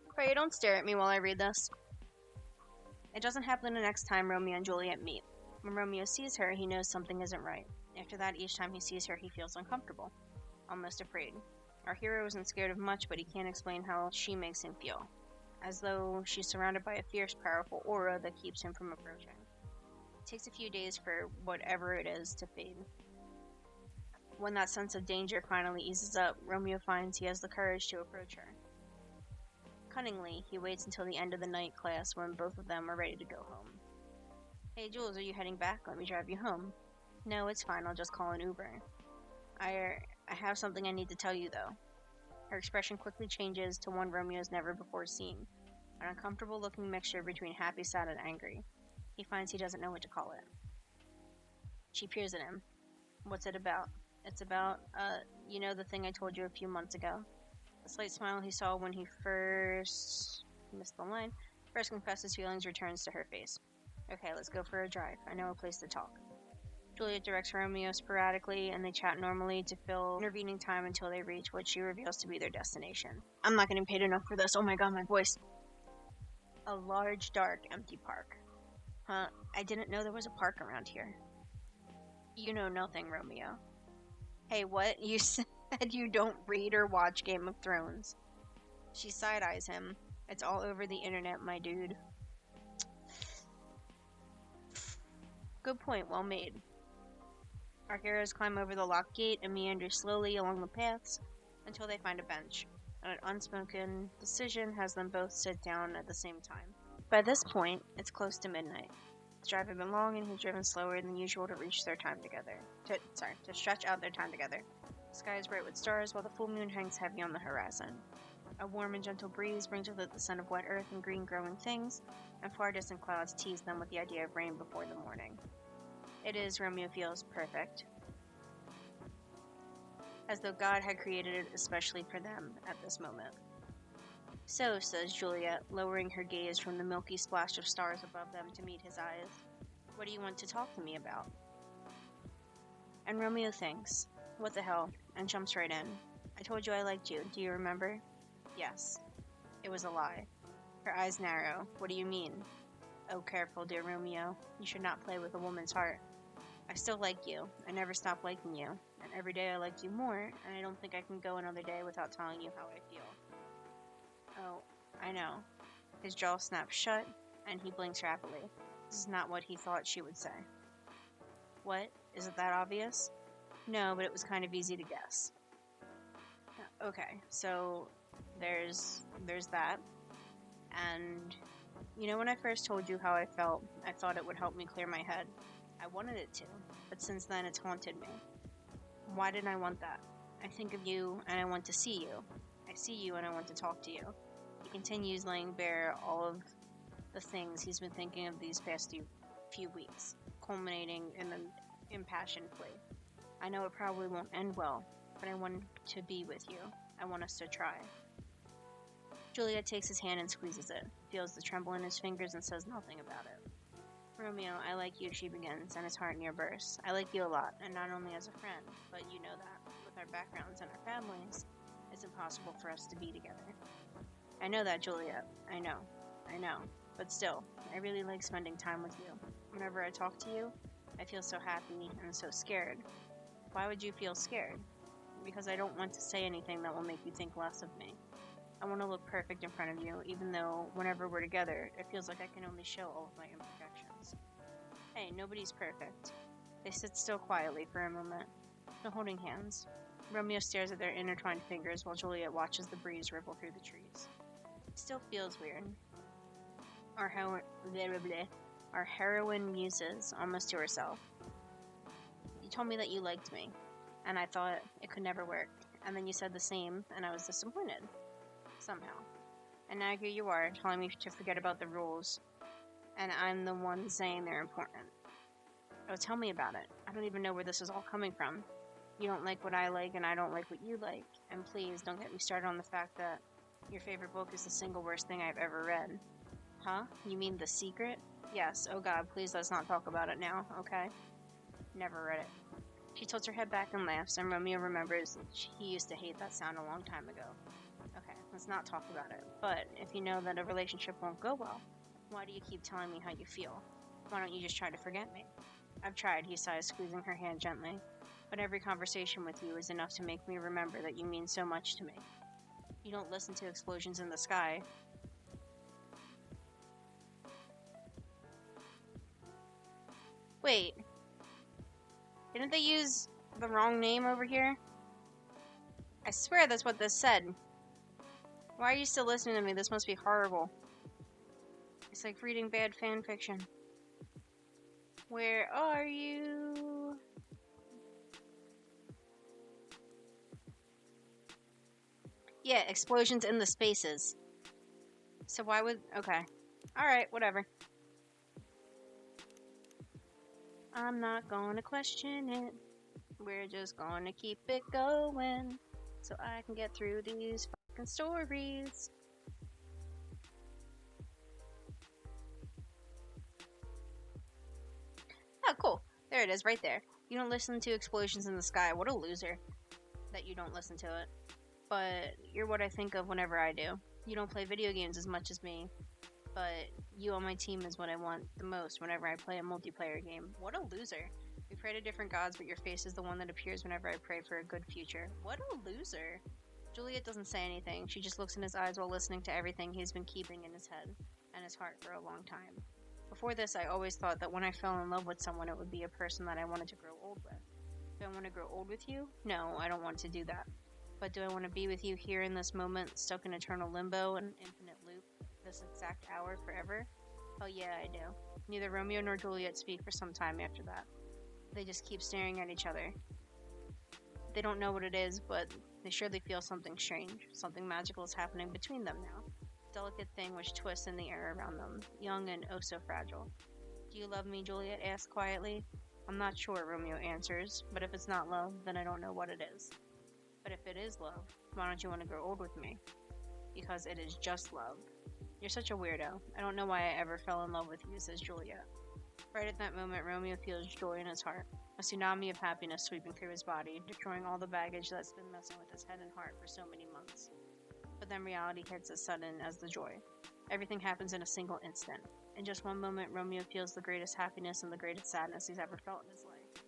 Pray, don't stare at me while I read this. It doesn't happen the next time Romeo and Juliet meet. When Romeo sees her, he knows something isn't right. After that, each time he sees her, he feels uncomfortable, almost afraid. Our hero isn't scared of much, but he can't explain how she makes him feel, as though she's surrounded by a fierce, powerful aura that keeps him from approaching. It takes a few days for whatever it is to fade. When that sense of danger finally eases up, Romeo finds he has the courage to approach her. Cunningly, he waits until the end of the night class when both of them are ready to go home. Hey Jules, are you heading back? Let me drive you home. No, it's fine, I'll just call an Uber. I have something I need to tell you though. Her expression quickly changes to one Romeo's never before seen, an uncomfortable looking mixture between happy, sad, and angry. He finds he doesn't know what to call it. She peers at him. What's it about? It's about, the thing I told you a few months ago. The slight smile he saw when he first confessed his feelings returns to her face. Okay, let's go for a drive. I know a place to talk. Juliet directs Romeo sporadically, and they chat normally to fill intervening time until they reach what she reveals to be their destination. I'm not getting paid enough for this. Oh my god, my voice. A large, dark, empty park. Huh, I didn't know there was a park around here. You know nothing, Romeo. Hey, what? You said you don't read or watch Game of Thrones. She side-eyes him. It's all over the internet, my dude. Good point, well made. Our heroes climb over the locked gate and meander slowly along the paths until they find a bench. An unspoken decision has them both sit down at the same time. By this point, it's close to midnight. The drive had been long and he'd driven slower than usual to reach their time together. To stretch out their time together. The sky is bright with stars while the full moon hangs heavy on the horizon. A warm and gentle breeze brings with it the scent of wet earth and green growing things, and far distant clouds tease them with the idea of rain before the morning. It is, Romeo feels, perfect. As though God had created it especially for them at this moment. So, says Juliet, lowering her gaze from the milky splash of stars above them to meet his eyes, what do you want to talk to me about? And Romeo thinks, what the hell, and jumps right in. I told you I liked you, do you remember? Yes. It was a lie. Her eyes narrow. What do you mean? Oh, careful, dear Romeo. You should not play with a woman's heart. I still like you. I never stopped liking you. And every day I like you more, and I don't think I can go another day without telling you how I feel. Oh, I know. His jaw snaps shut, and he blinks rapidly. This is not what he thought she would say. What? Is it that obvious? No, but it was kind of easy to guess. Okay, so there's that. And you know, when I first told you how I felt, I thought it would help me clear my head. I wanted it to, but since then it's haunted me. Why did I want that? I think of you and I want to see you. I see you and I want to talk to you. He continues laying bare all of the things he's been thinking of these past few weeks, culminating in an impassioned plea. I know it probably won't end well, but I want to be with you. I want us to try. Juliet takes his hand and squeezes it, feels the tremble in his fingers and says nothing about it. Romeo, I like you, she begins, and his heart near bursts. I like you a lot, and not only as a friend, but you know that, with our backgrounds and our families, it's impossible for us to be together. I know that, Juliet. I know. But still, I really like spending time with you. Whenever I talk to you, I feel so happy and so scared. Why would you feel scared? Because I don't want to say anything that will make you think less of me. I want to look perfect in front of you, even though whenever we're together, it feels like I can only show all of my imperfections. Hey, nobody's perfect. They sit still quietly for a moment, no holding hands. Romeo stares at their intertwined fingers while Juliet watches the breeze ripple through the trees. It still feels weird. Our heroine muses, almost to herself. You told me that you liked me, and I thought it could never work. And then you said the same, and I was disappointed. Somehow. And now here you are, telling me to forget about the rules, and I'm the one saying they're important. Oh, tell me about it. I don't even know where this is all coming from. You don't like what I like, and I don't like what you like. And please, don't get me started on the fact that your favorite book is the single worst thing I've ever read. Huh? You mean The Secret? Yes. Oh God, please let's not talk about it now, okay? Never read it. She tilts her head back and laughs, and Romeo remembers he used to hate that sound a long time ago. Okay, let's not talk about it. But if you know that a relationship won't go well, why do you keep telling me how you feel? Why don't you just try to forget me? I've tried, he sighs, squeezing her hand gently. But every conversation with you is enough to make me remember that you mean so much to me. You don't listen to explosions in the sky. Wait. Didn't they use the wrong name over here? I swear that's what this said. Why are you still listening to me? This must be horrible. It's like reading bad fan fiction. Where are you? Yeah, explosions in the spaces. So why would... Okay. Alright, whatever. I'm not gonna question it. We're just gonna keep it going so I can get through these fucking stories. Oh, cool. There it is, right there. You don't listen to explosions in the sky. What a loser that you don't listen to it. But you're what I think of whenever I do. You don't play video games as much as me, but you on my team is what I want the most whenever I play a multiplayer game. What a loser. We pray to different gods, but your face is the one that appears whenever I pray for a good future. What a loser. Juliet doesn't say anything. She just looks in his eyes while listening to everything he's been keeping in his head and his heart for a long time. Before this, I always thought that when I fell in love with someone, it would be a person that I wanted to grow old with. Do I want to grow old with you? No, I don't want to do that. But do I want to be with you here in this moment, stuck in eternal limbo and infinite loop, this exact hour forever? Hell yeah, I do. Neither Romeo nor Juliet speak for some time after that. They just keep staring at each other. They don't know what it is, but they surely feel something strange. Something magical is happening between them now. Delicate thing which twists in the air around them, young and oh so fragile. Do you love me? Juliet asks quietly. I'm not sure, Romeo answers, but if it's not love, then I don't know what it is. But if it is love, why don't you want to grow old with me? Because it is just love. You're such a weirdo. I don't know why I ever fell in love with you, says Juliet. Right at that moment, Romeo feels joy in his heart, a tsunami of happiness sweeping through his body, destroying all the baggage that's been messing with his head and heart for so many months. But then reality hits as sudden as the joy. Everything happens in a single instant. In just one moment, Romeo feels the greatest happiness and the greatest sadness he's ever felt in his life.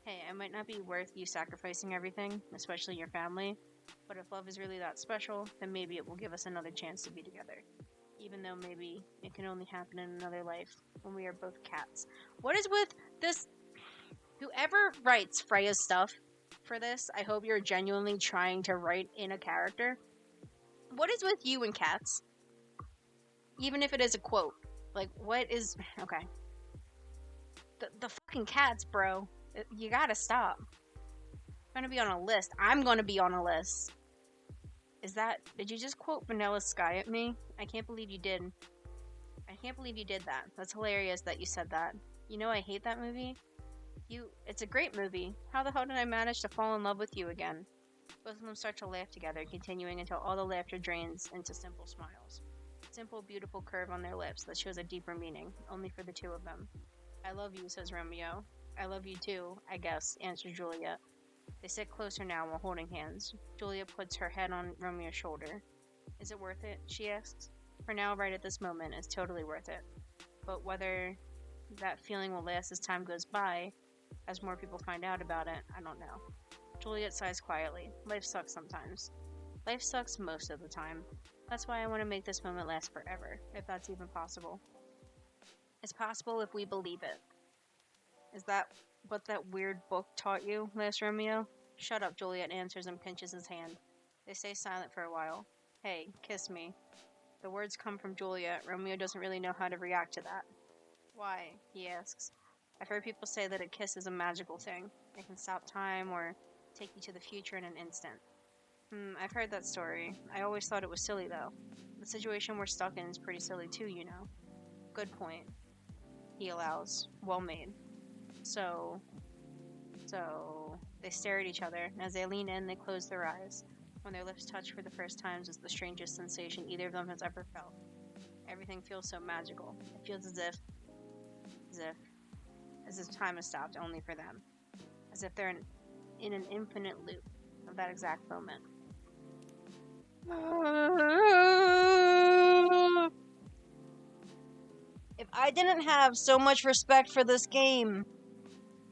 Hey, I might not be worth you sacrificing everything, especially your family, but if love is really that special, then maybe it will give us another chance to be together. Even though maybe it can only happen in another life when we are both cats. What is with this? Whoever writes Freya's stuff for this, I hope you're genuinely trying to write in a character. What is with you and cats? Even if it is a quote. Like, what is... Okay. The fucking cats, bro. You gotta stop. I'm gonna be on a list. I'm gonna be on a list. Is that... Did you just quote Vanilla Sky at me? I can't believe you did. I can't believe you did that. That's hilarious that you said that. You know I hate that movie? It's a great movie. How the hell did I manage to fall in love with you again? Both of them start to laugh together, continuing until all the laughter drains into simple smiles. Simple, beautiful curve on their lips that shows a deeper meaning, only for the two of them. I love you, says Romeo. I love you too, I guess, answers Juliet. They sit closer now while holding hands. Juliet puts her head on Romeo's shoulder. Is it worth it? She asks. For now, right at this moment, it's totally worth it. But whether that feeling will last as time goes by, as more people find out about it, I don't know. Juliet sighs quietly. Life sucks sometimes. Life sucks most of the time. That's why I want to make this moment last forever, if that's even possible. It's possible if we believe it. Is that what that weird book taught you, asks Romeo? Shut up, Juliet answers and pinches his hand. They stay silent for a while. Hey, kiss me. The words come from Juliet. Romeo doesn't really know how to react to that. Why? He asks. I've heard people say that a kiss is a magical thing. It can stop time or take you to the future in an instant. I've heard that story. I always thought it was silly, though. The situation we're stuck in is pretty silly, too, you know. Good point. He allows. Well made. So... They stare at each other, and as they lean in, they close their eyes. When their lips touch for the first time is the strangest sensation either of them has ever felt. Everything feels so magical. It feels as if time has stopped only for them. As if they're in an infinite loop of that exact moment. If I didn't have so much respect for this game,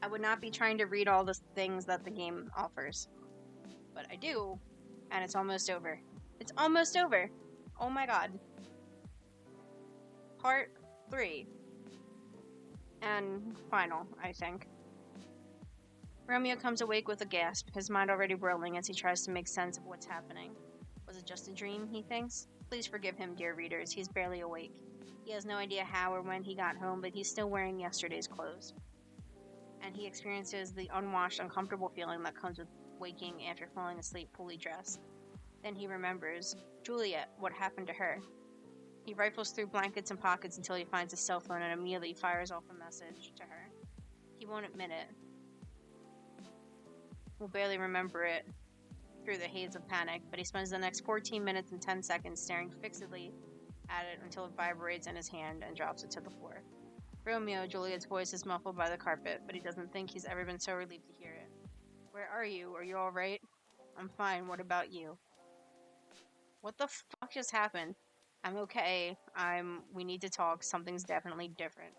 I would not be trying to read all the things that the game offers. But I do, and it's almost over. It's almost over. Oh my god. Part 3. And final, I think. Romeo comes awake with a gasp, his mind already whirling as he tries to make sense of what's happening. Was it just a dream, he thinks? Please forgive him, dear readers, he's barely awake. He has no idea how or when he got home, but he's still wearing yesterday's clothes. And he experiences the unwashed, uncomfortable feeling that comes with waking after falling asleep fully dressed. Then he remembers. Juliet, what happened to her? He rifles through blankets and pockets until he finds his cell phone and immediately fires off a message to her. He won't admit it. Will barely remember it through the haze of panic, but he spends the next 14 minutes and 10 seconds staring fixedly at it until it vibrates in his hand and drops it to the floor. Romeo, Juliet's voice is muffled by the carpet, but he doesn't think he's ever been so relieved to hear it. Where are you? Are you alright? I'm fine, what about you? What the fuck just happened? I'm okay. We need to talk. Something's definitely different.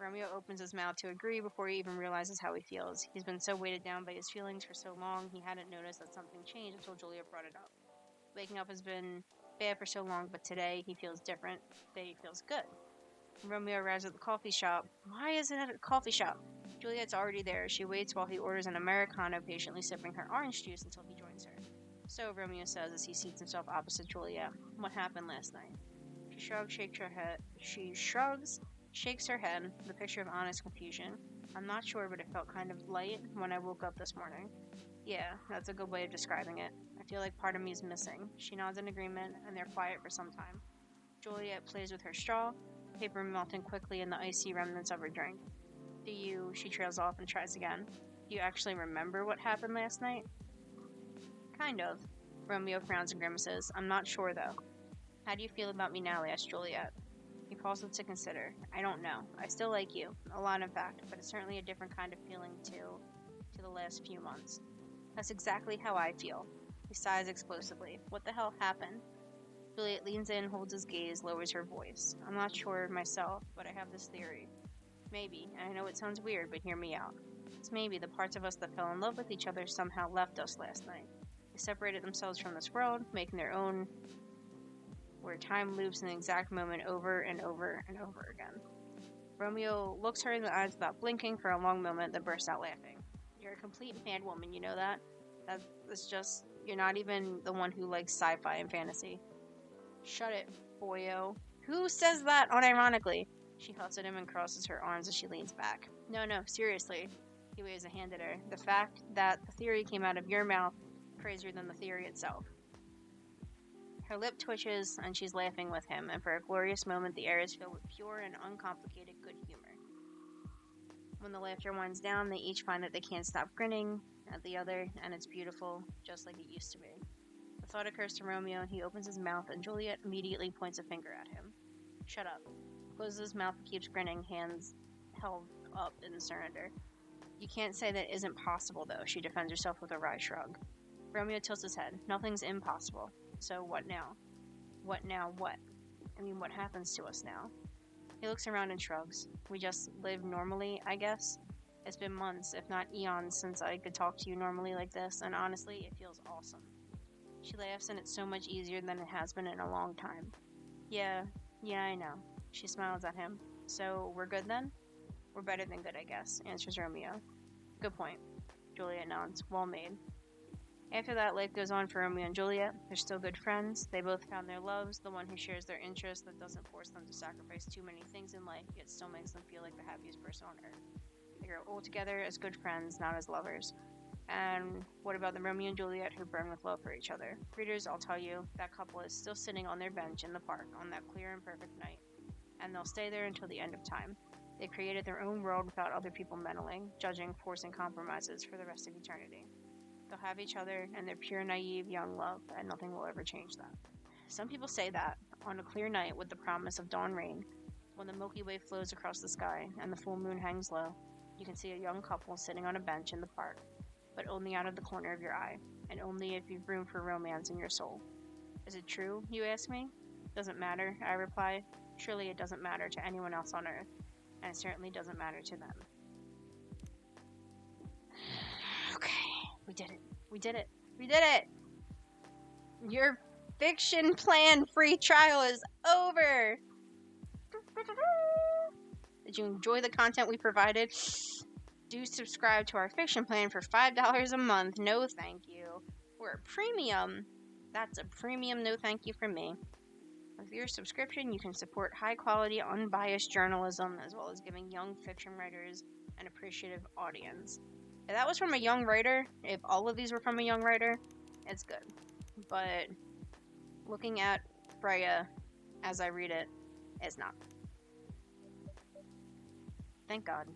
Romeo opens his mouth to agree before he even realizes how he feels. He's been so weighted down by his feelings for so long, he hadn't noticed that something changed until Juliet brought it up. Waking up has been bad for so long, but today he feels different. Today he feels good. Romeo arrives at the coffee shop. Why is it at a coffee shop? Juliet's already there. She waits while he orders an Americano, patiently sipping her orange juice until he joins her. So, Romeo says as he seats himself opposite Juliet, what happened last night? She shrugs, shakes her head, the picture of honest confusion. I'm not sure, but it felt kind of light when I woke up this morning. Yeah, that's a good way of describing it. I feel like part of me is missing. She nods in agreement, and they're quiet for some time. Juliet plays with her straw, paper melting quickly in the icy remnants of her drink. She trails off and tries again. Do you actually remember what happened last night? Kind of. Romeo frowns and grimaces. I'm not sure, though. How do you feel about me now? Asked Juliet. He pauses to consider. I don't know. I still like you. A lot, in fact, but it's certainly a different kind of feeling to the last few months. That's exactly how I feel. He sighs explosively. What the hell happened? Juliet leans in, holds his gaze, lowers her voice. I'm not sure myself, but I have this theory. Maybe, and I know it sounds weird, but hear me out. It's maybe the parts of us that fell in love with each other somehow left us last night. They separated themselves from this world, making their own, where time loops in the exact moment over and over and over again. Romeo looks her in the eyes without blinking for a long moment, then bursts out laughing. You're a complete madwoman, you know that? That's just, you're not even the one who likes sci-fi and fantasy. Shut it, boyo. Who says that unironically? She huffs at him and crosses her arms as she leans back. No, seriously. He waves a hand at her. The fact that the theory came out of your mouth is crazier than the theory itself. Her lip twitches, and she's laughing with him, and for a glorious moment the air is filled with pure and uncomplicated good humor. When the laughter winds down, they each find that they can't stop grinning at the other, and it's beautiful, just like it used to be. The thought occurs to Romeo, and he opens his mouth, and Juliet immediately points a finger at him. Shut up. Closes his mouth and keeps grinning, hands held up in surrender. You can't say that isn't possible, though, she defends herself with a wry shrug. Romeo tilts his head. Nothing's impossible. So what now? What now what? I mean, what happens to us now? He looks around and shrugs. We just live normally, I guess. It's been months, if not eons, since I could talk to you normally like this, and honestly, it feels awesome. She laughs, and it's so much easier than it has been in a long time. Yeah, I know. She smiles at him. So, we're good then? We're better than good, I guess, answers Romeo. Good point. Juliet nods. Well made. After that, life goes on for Romeo and Juliet. They're still good friends. They both found their loves, the one who shares their interests, that doesn't force them to sacrifice too many things in life, yet still makes them feel like the happiest person on earth. They grow old together as good friends, not as lovers. And what about the Romeo and Juliet who burn with love for each other? Readers, I'll tell you, that couple is still sitting on their bench in the park on that clear and perfect night. And they'll stay there until the end of time. They created their own world without other people meddling, judging, forcing compromises for the rest of eternity. They'll have each other and their pure, naive, young love, and nothing will ever change that. Some people say that, on a clear night with the promise of dawn rain, when the Milky Way flows across the sky and the full moon hangs low, you can see a young couple sitting on a bench in the park, but only out of the corner of your eye, and only if you've room for romance in your soul. Is it true, you ask me? Doesn't matter, I reply. Surely it doesn't matter to anyone else on earth, and it certainly doesn't matter to them. Okay, we did it. We did it. We did it! Your fiction plan free trial is over! Did you enjoy the content we provided? Do subscribe to our fiction plan for $5 a month. No thank you. We're a premium. That's a premium no thank you from me. With your subscription, you can support high-quality, unbiased journalism, as well as giving young fiction writers an appreciative audience. If that was from a young writer, if all of these were from a young writer, it's good. But looking at Freya as I read it is not. Thank God.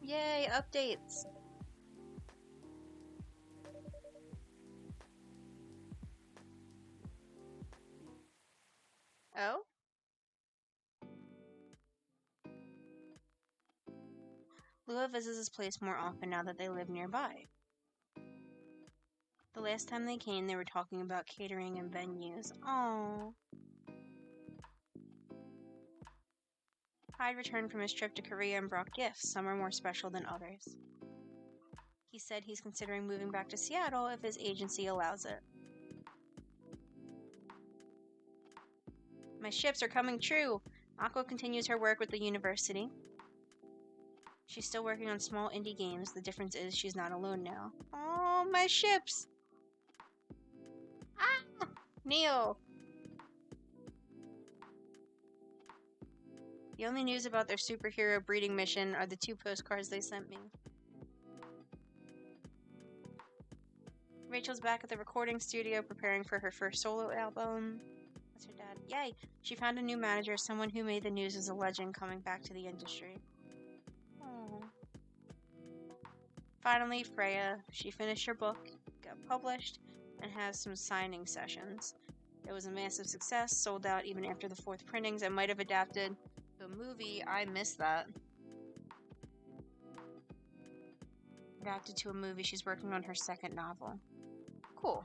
Yay, updates! Oh? Lua visits his place more often now that they live nearby. The last time they came, they were talking about catering and venues. Aww. Hyde returned from his trip to Korea and brought gifts. Some are more special than others. He said he's considering moving back to Seattle if his agency allows it. My ships are coming true. Aqua continues her work with the university. She's still working on small indie games. The difference is she's not alone now. Oh, my ships! Ah! Neil! The only news about their superhero breeding mission are the 2 postcards they sent me. Rachel's back at the recording studio preparing for her first solo album. That's her dad. Yay! She found a new manager, someone who made the news as a legend coming back to the industry. Aww. Finally, Freya. She finished her book, got published, and has some signing sessions. It was a massive success, sold out even after the 4th printings, and might have adapted to a movie. I missed that. Adapted to a movie. She's working on her 2nd novel. Cool.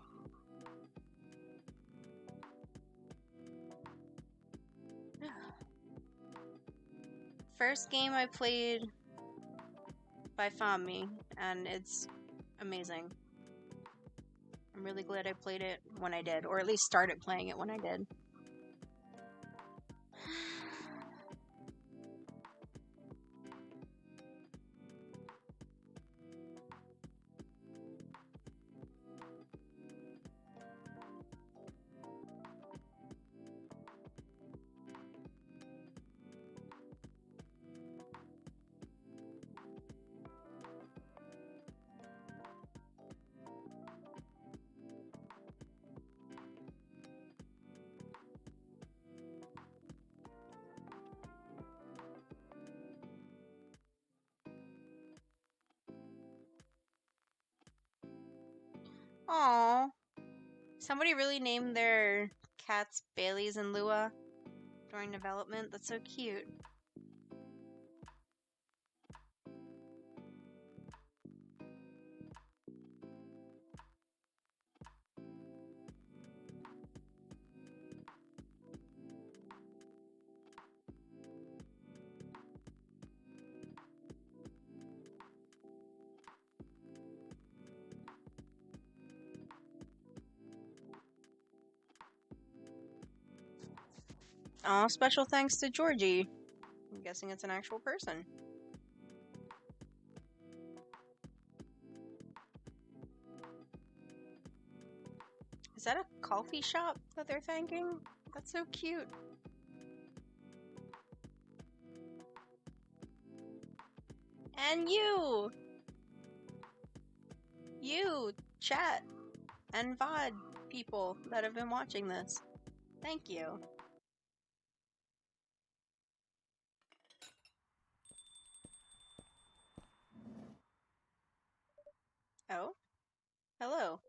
First game I played by Fahmi, and it's amazing. I'm really glad I played it when I did, or at least started playing it when I did. Aww. Somebody really named their cats Baileys and Lua during development. That's so cute. Aw, special thanks to Georgie. I'm guessing it's an actual person. Is that a coffee shop that they're thanking? That's so cute. And you! You, chat, and VOD people that have been watching this. Thank you. Oh? Hello.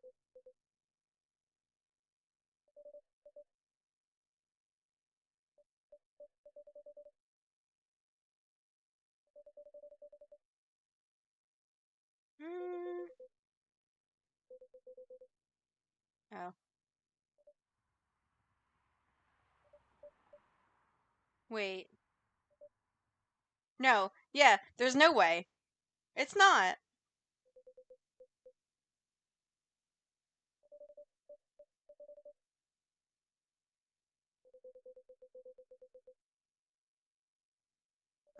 Mm. Oh. Wait. No. Yeah, there's no way. It's not.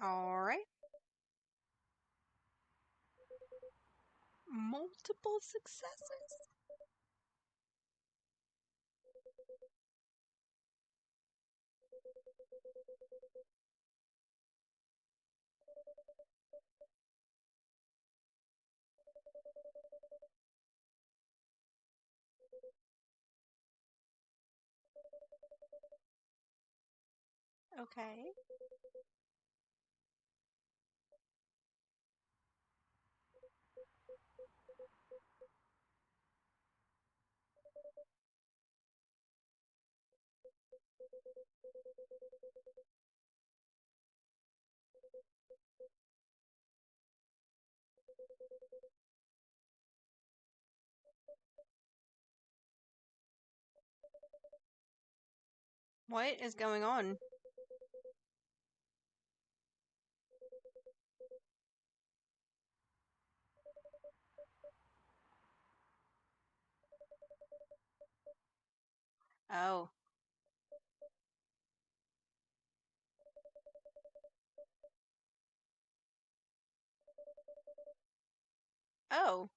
Alright. Multiple successes? Okay. What is going on? Oh. Oh.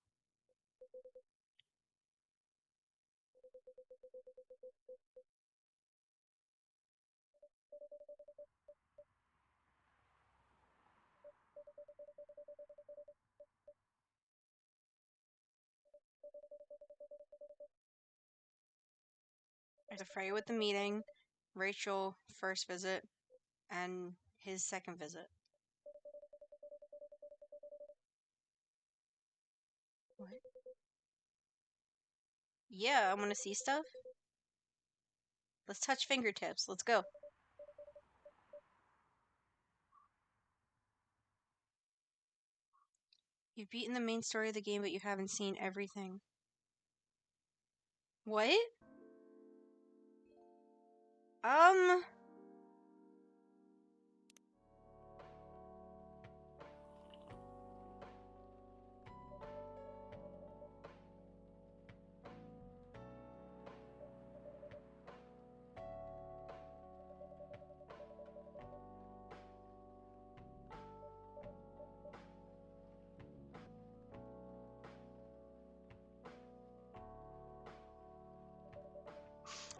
There's a Freya with the meeting, Rachel first visit, and his second visit. What? Yeah, I want to see stuff. Let's touch fingertips. Let's go. You've beaten the main story of the game, but you haven't seen everything. What? Um...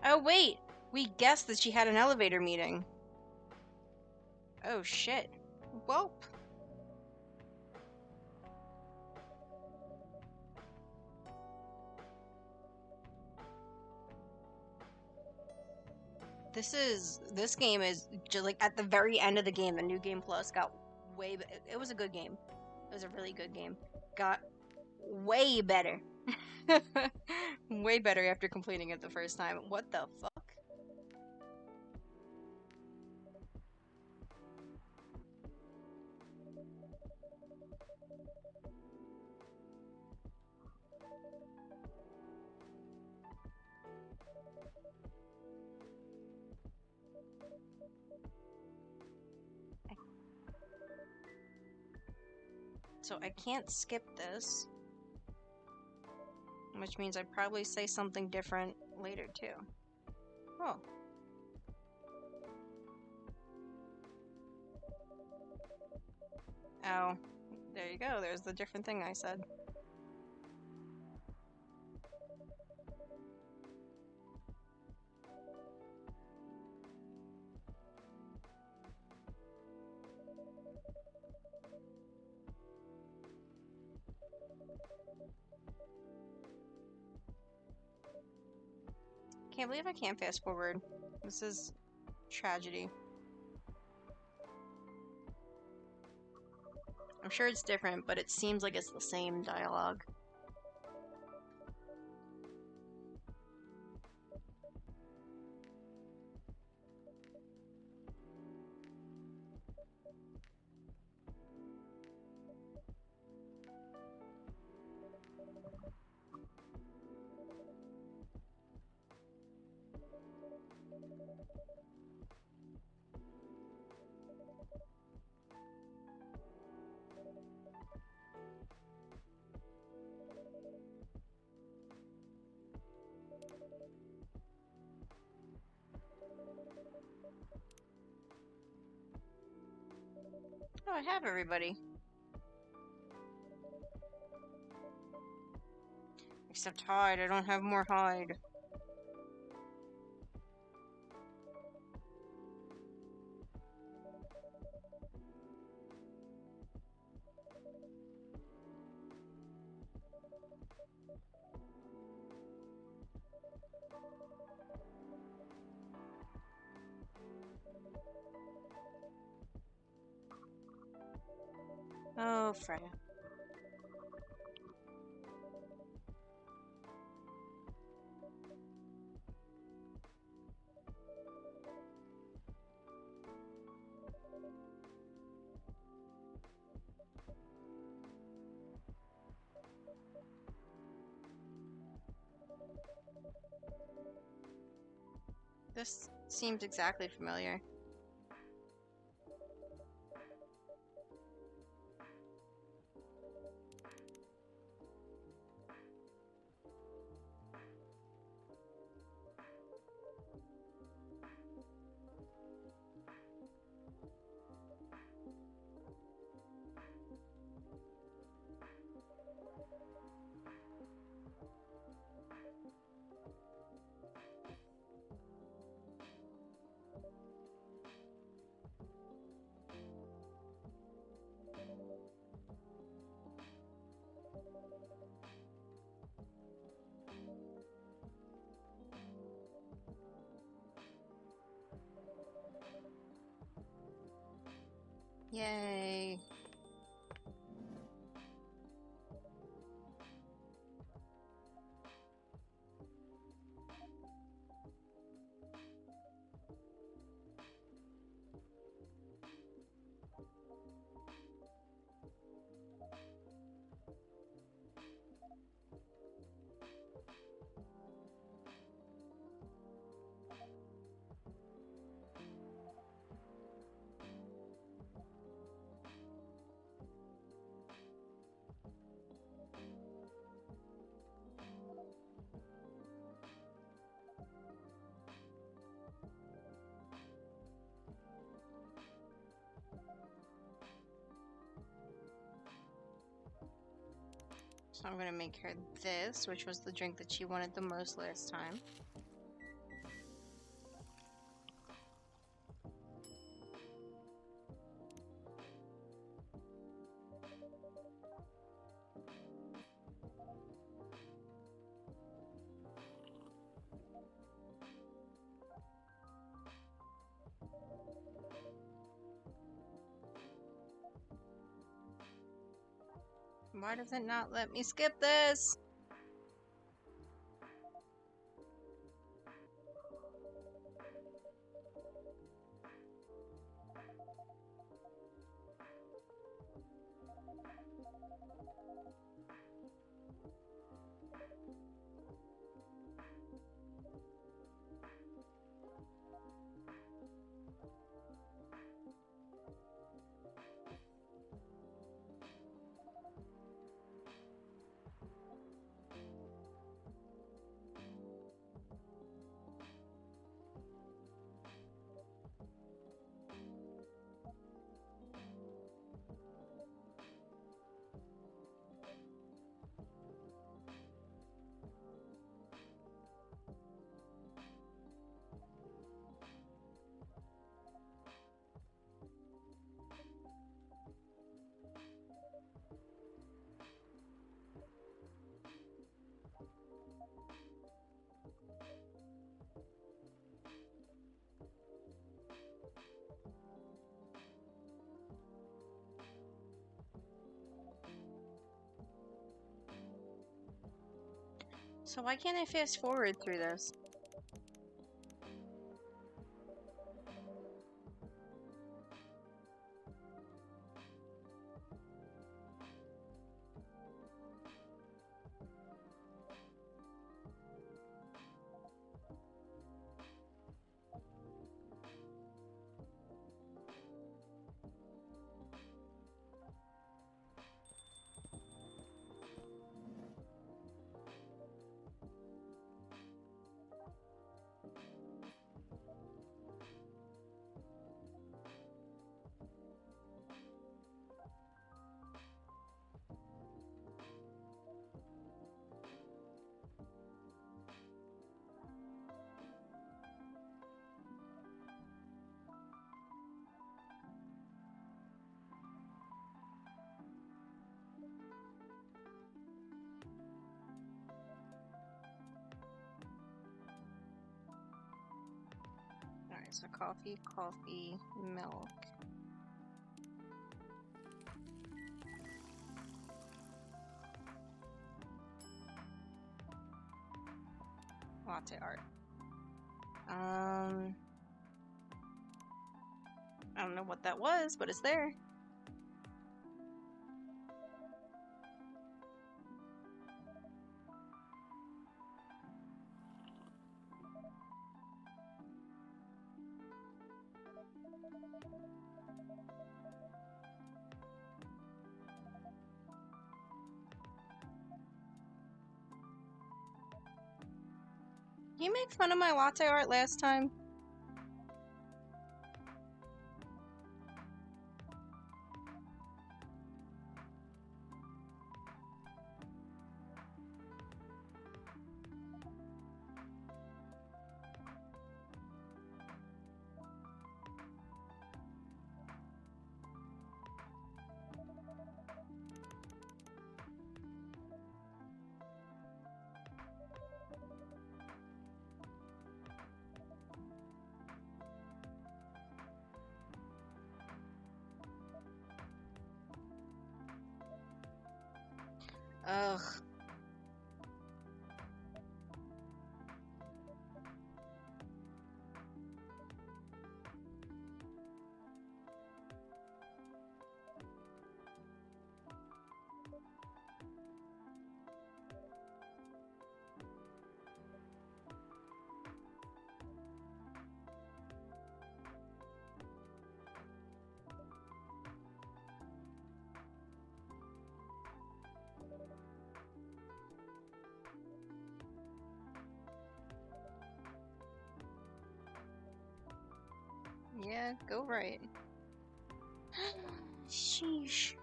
Oh, wait! We guessed that she had an elevator meeting. Oh, shit. Welp. This game is just like at the very end of the game, the New Game Plus got way, it was a good game. It was a really good game. Got way better. Way better after completing it the first time. What the fuck? So I can't skip this, which means I'd probably say something different later too. Oh. Oh. There you go, there's the different thing I said. Can't believe I can't fast forward. This is tragedy. I'm sure it's different, but it seems like it's the same dialogue. Oh, I have everybody. Except Hyde, I don't have more Hyde. Oh, Freya. This Seems exactly familiar. Yay. So I'm gonna make her this, which was the drink that she wanted the most last time. Why does it not let me skip this? So why can't I fast forward through this? Alright, so coffee, milk. Latte art. I don't know what that was, but it's there. you make fun of my latte art last time? Ugh. Yeah, go right. Sheesh.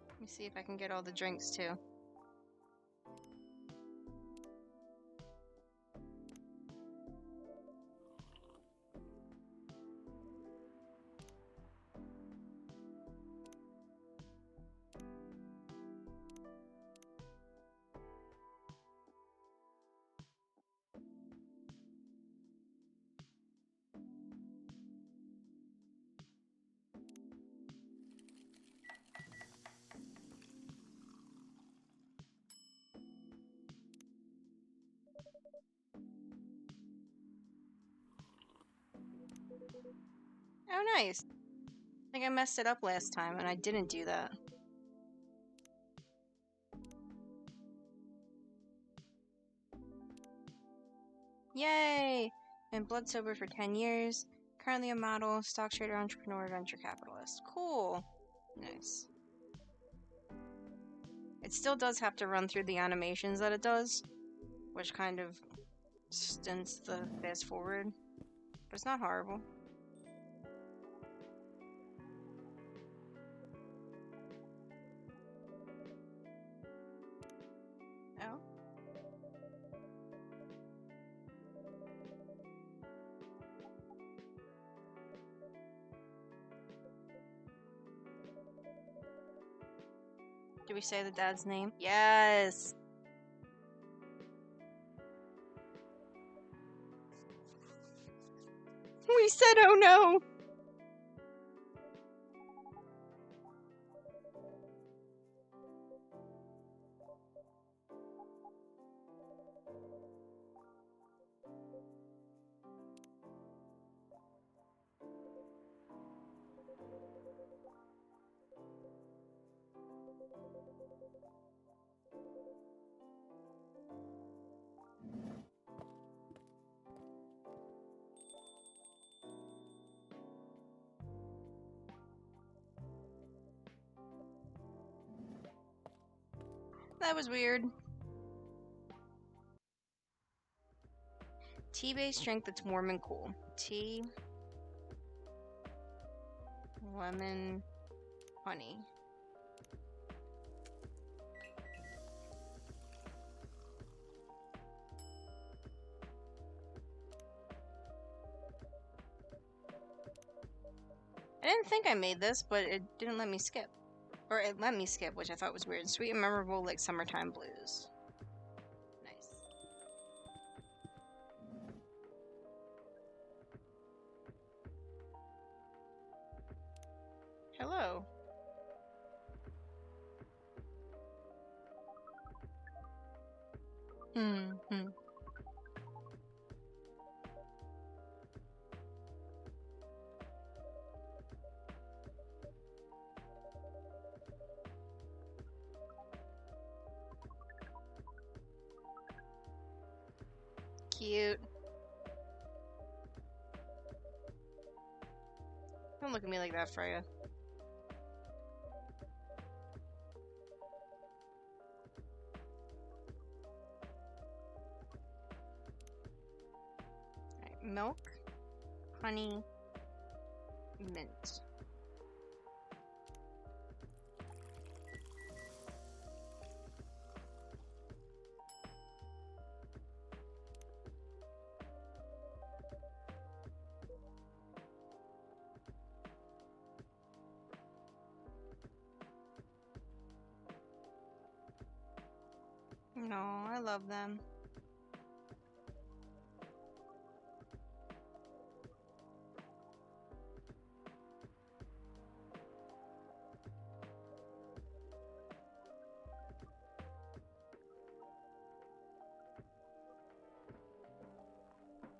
Let me see if I can get all the drinks too. Oh, nice. I think I messed it up last time, and I didn't do that. Yay! Been blood sober for 10 years. Currently a model, stock trader, entrepreneur, venture capitalist. Cool. Nice. It still does have to run through the animations that it does, which kind of stints the fast forward, but it's not horrible. Oh. Do we say the dad's name? Yes! We said oh no! That was weird. Tea-based drink that's warm and cool. Tea, lemon, honey. I didn't think I made this, but it didn't let me skip. Or it let me skip, which I thought was weird. Sweet and memorable like summertime blues. Nice. Hello. Hmm. Cute. Don't look at me like that, Freya. Alright, milk, honey, mint. No, I love them.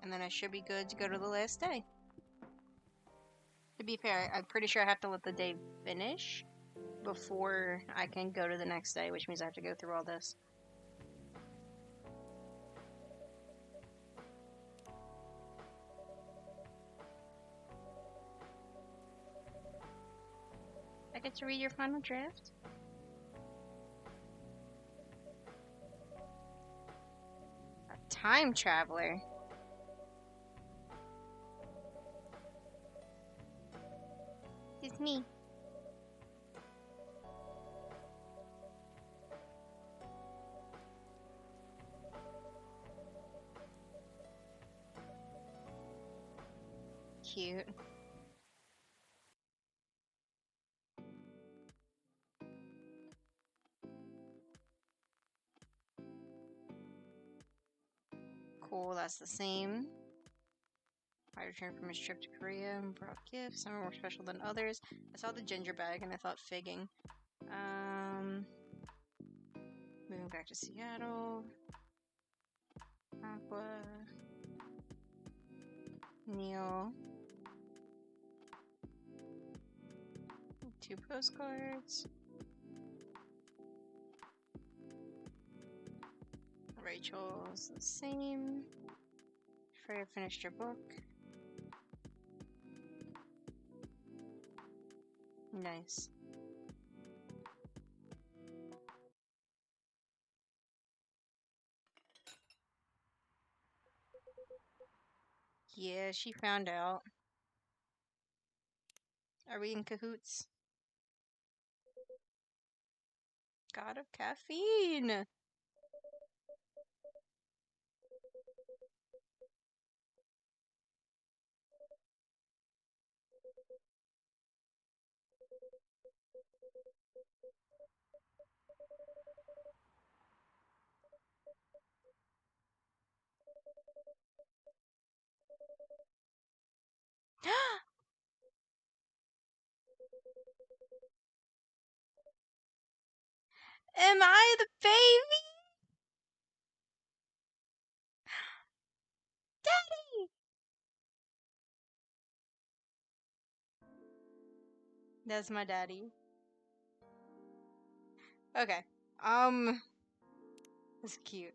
And then I should be good to go to the last day. To be fair, I'm pretty sure I have to let the day finish before I can go to the next day, which means I have to go through all this. I get to read your final draft? A time traveler? It's me. Cute. Cool, that's the same. I returned from his trip to Korea and brought gifts. Some are more special than others. I saw the ginger bag and I thought figging. Moving back to Seattle. Aqua. Neil. 2 postcards. Rachel's the same. Freya finished your book. Nice. Yeah, she found out. Are we in cahoots? God of caffeine! Am I the baby? Daddy! That's my daddy. Okay. That's cute.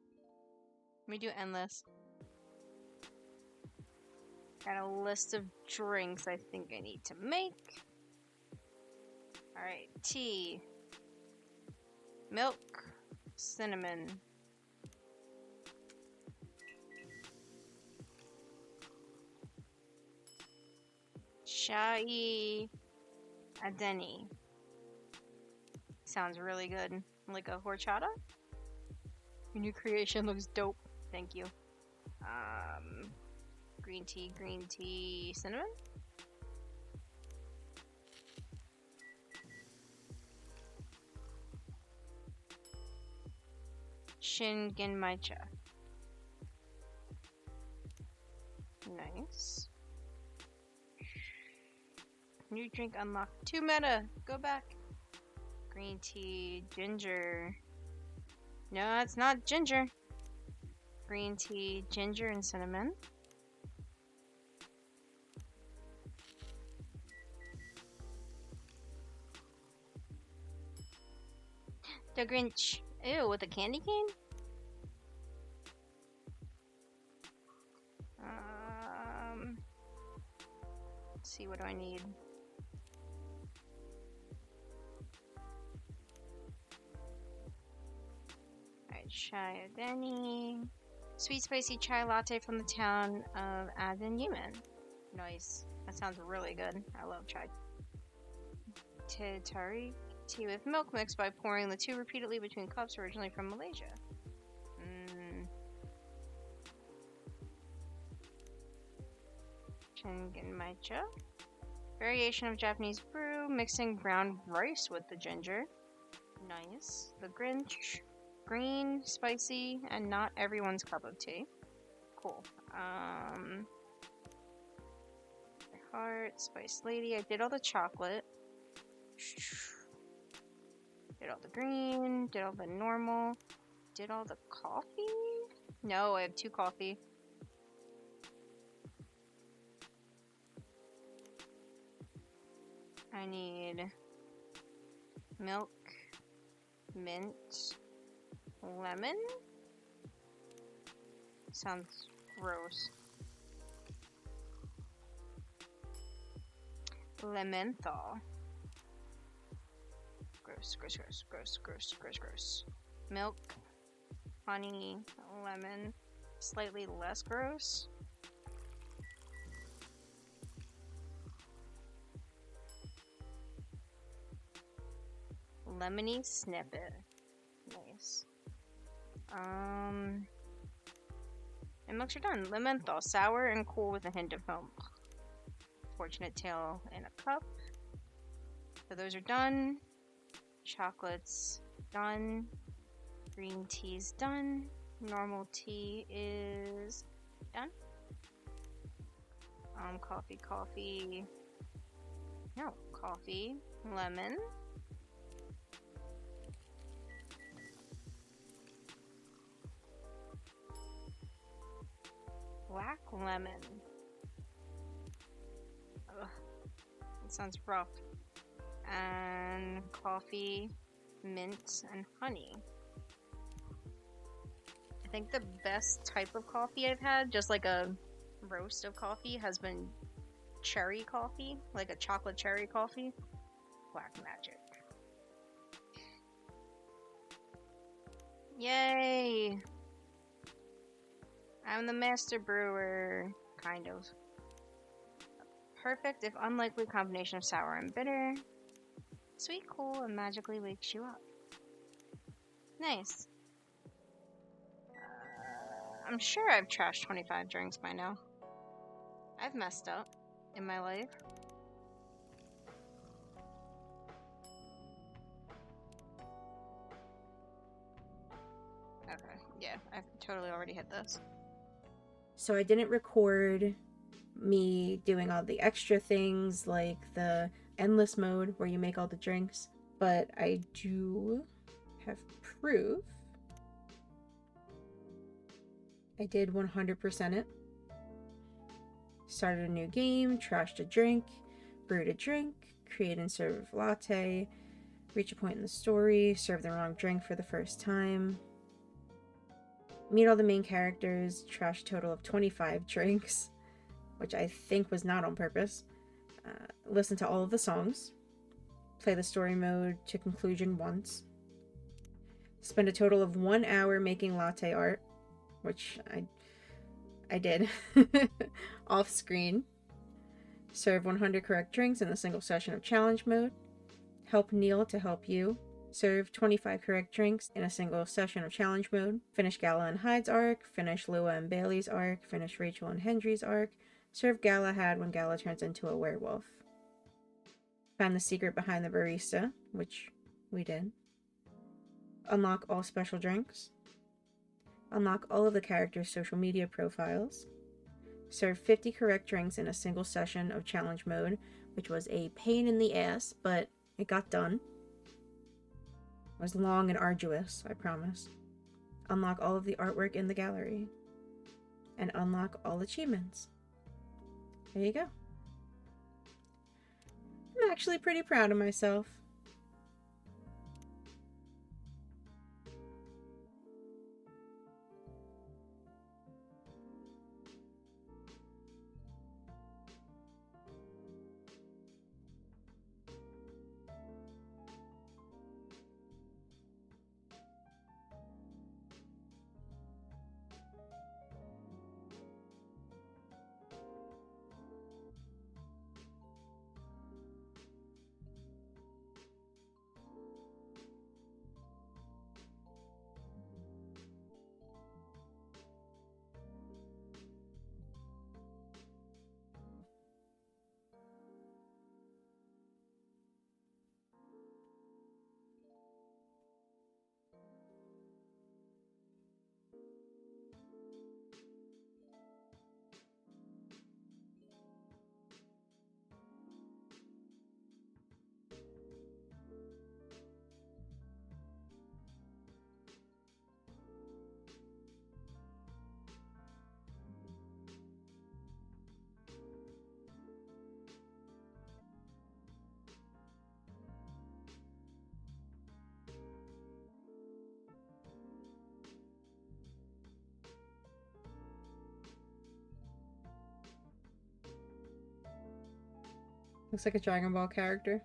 Let me do endless. Got a list of drinks I think I need to make. Alright, tea. Milk. Cinnamon. Chai Adeni. Sounds really good. Like a horchata? Your new creation looks dope. Thank you. Green tea, cinnamon? Shingen Maicha. Nice. New drink unlocked. 2 meta. Go back. Green tea, ginger. No, it's not ginger. Green tea, ginger, and cinnamon. The Grinch. Ew, with a candy cane? Let's see, what do I need? Chai Adeni. Sweet spicy chai latte from the town of Aden, Yemen. Nice. That sounds really good. I love chai. Tari. Tea with milk mixed by pouring the two repeatedly between cups, originally from Malaysia. Shingen Maicha. Variation of Japanese brew, mixing brown rice with the ginger. Nice. The Grinch. Green, spicy, and not everyone's cup of tea. Cool. Heart, Spice Lady. I did all the chocolate. Did all the green. Did all the normal. Did all the coffee? No, I have 2 coffee. I need milk, mint, lemon. Sounds gross. Lementhal. Gross, gross, gross, gross, gross, gross, gross. Milk, honey, lemon. Slightly less gross. Lemony snippet. Nice. And milks are done. Lementhal, sour and cool with a hint of milk. Fortunate Tale in a cup. So those are done. Chocolate's done. Green tea's done. Normal tea is done. Coffee. No, coffee. Lemon. Black lemon. Ugh, that sounds rough. And coffee, mint, and honey. I think the best type of coffee I've had, just like a roast of coffee, has been cherry coffee, like a chocolate cherry coffee. Black magic. Yay! I'm the master brewer, kind of. Perfect, if unlikely, combination of sour and bitter. Sweet, cool, and magically wakes you up. Nice. I'm sure I've trashed 25 drinks by now. I've messed up in my life. Okay, yeah, I've totally already hit this. So I didn't record me doing all the extra things like the endless mode where you make all the drinks, but I do have proof. I did 100% it. Started a new game, trashed a drink, brewed a drink, create and serve latte, reach a point in the story, serve the wrong drink for the first time, meet all the main characters, trash a total of 25 drinks, which I think was not on purpose, listen to all of the songs, play the story mode to conclusion once, spend a total of 1 hour making latte art, which I did off screen, serve 100 correct drinks in a single session of challenge mode, help Neil to help you, serve 25 correct drinks in a single session of challenge mode, finish Gala and Hyde's arc, finish Lua and Bailey's arc, finish Rachel and Hendry's arc, serve Galahad when Gala turns into a werewolf, find the secret behind the barista, which we did, unlock all special drinks, unlock all of the characters' social media profiles, serve 50 correct drinks in a single session of challenge mode, which was a pain in the ass, but it got done. It was long and arduous, I promise. Unlock all of the artwork in the gallery. And unlock all achievements. There you go. I'm actually pretty proud of myself. Looks like a Dragon Ball character.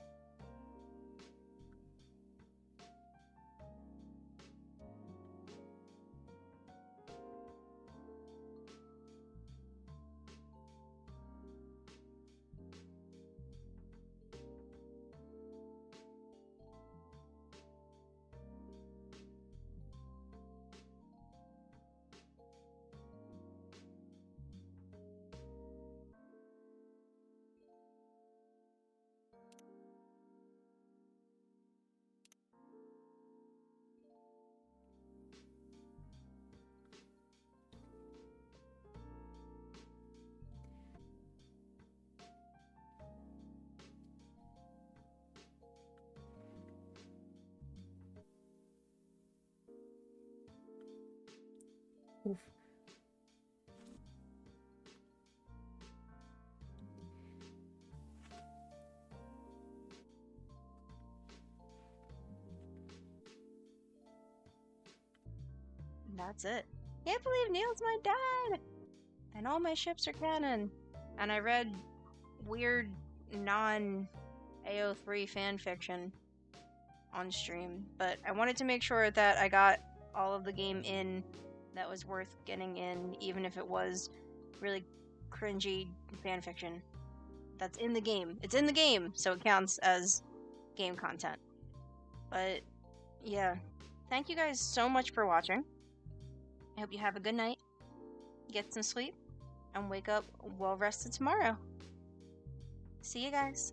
Oof. That's it. Can't believe Neil's my dad! And all my ships are canon. And I read weird non-AO3 fanfiction on stream, but I wanted to make sure that I got all of the game in that was worth getting in, even if it was really cringy fanfiction. That's in the game. It's in the game, so it counts as game content. But yeah, thank you guys so much for watching. I hope you have a good night, get some sleep, and wake up well rested tomorrow. See you guys.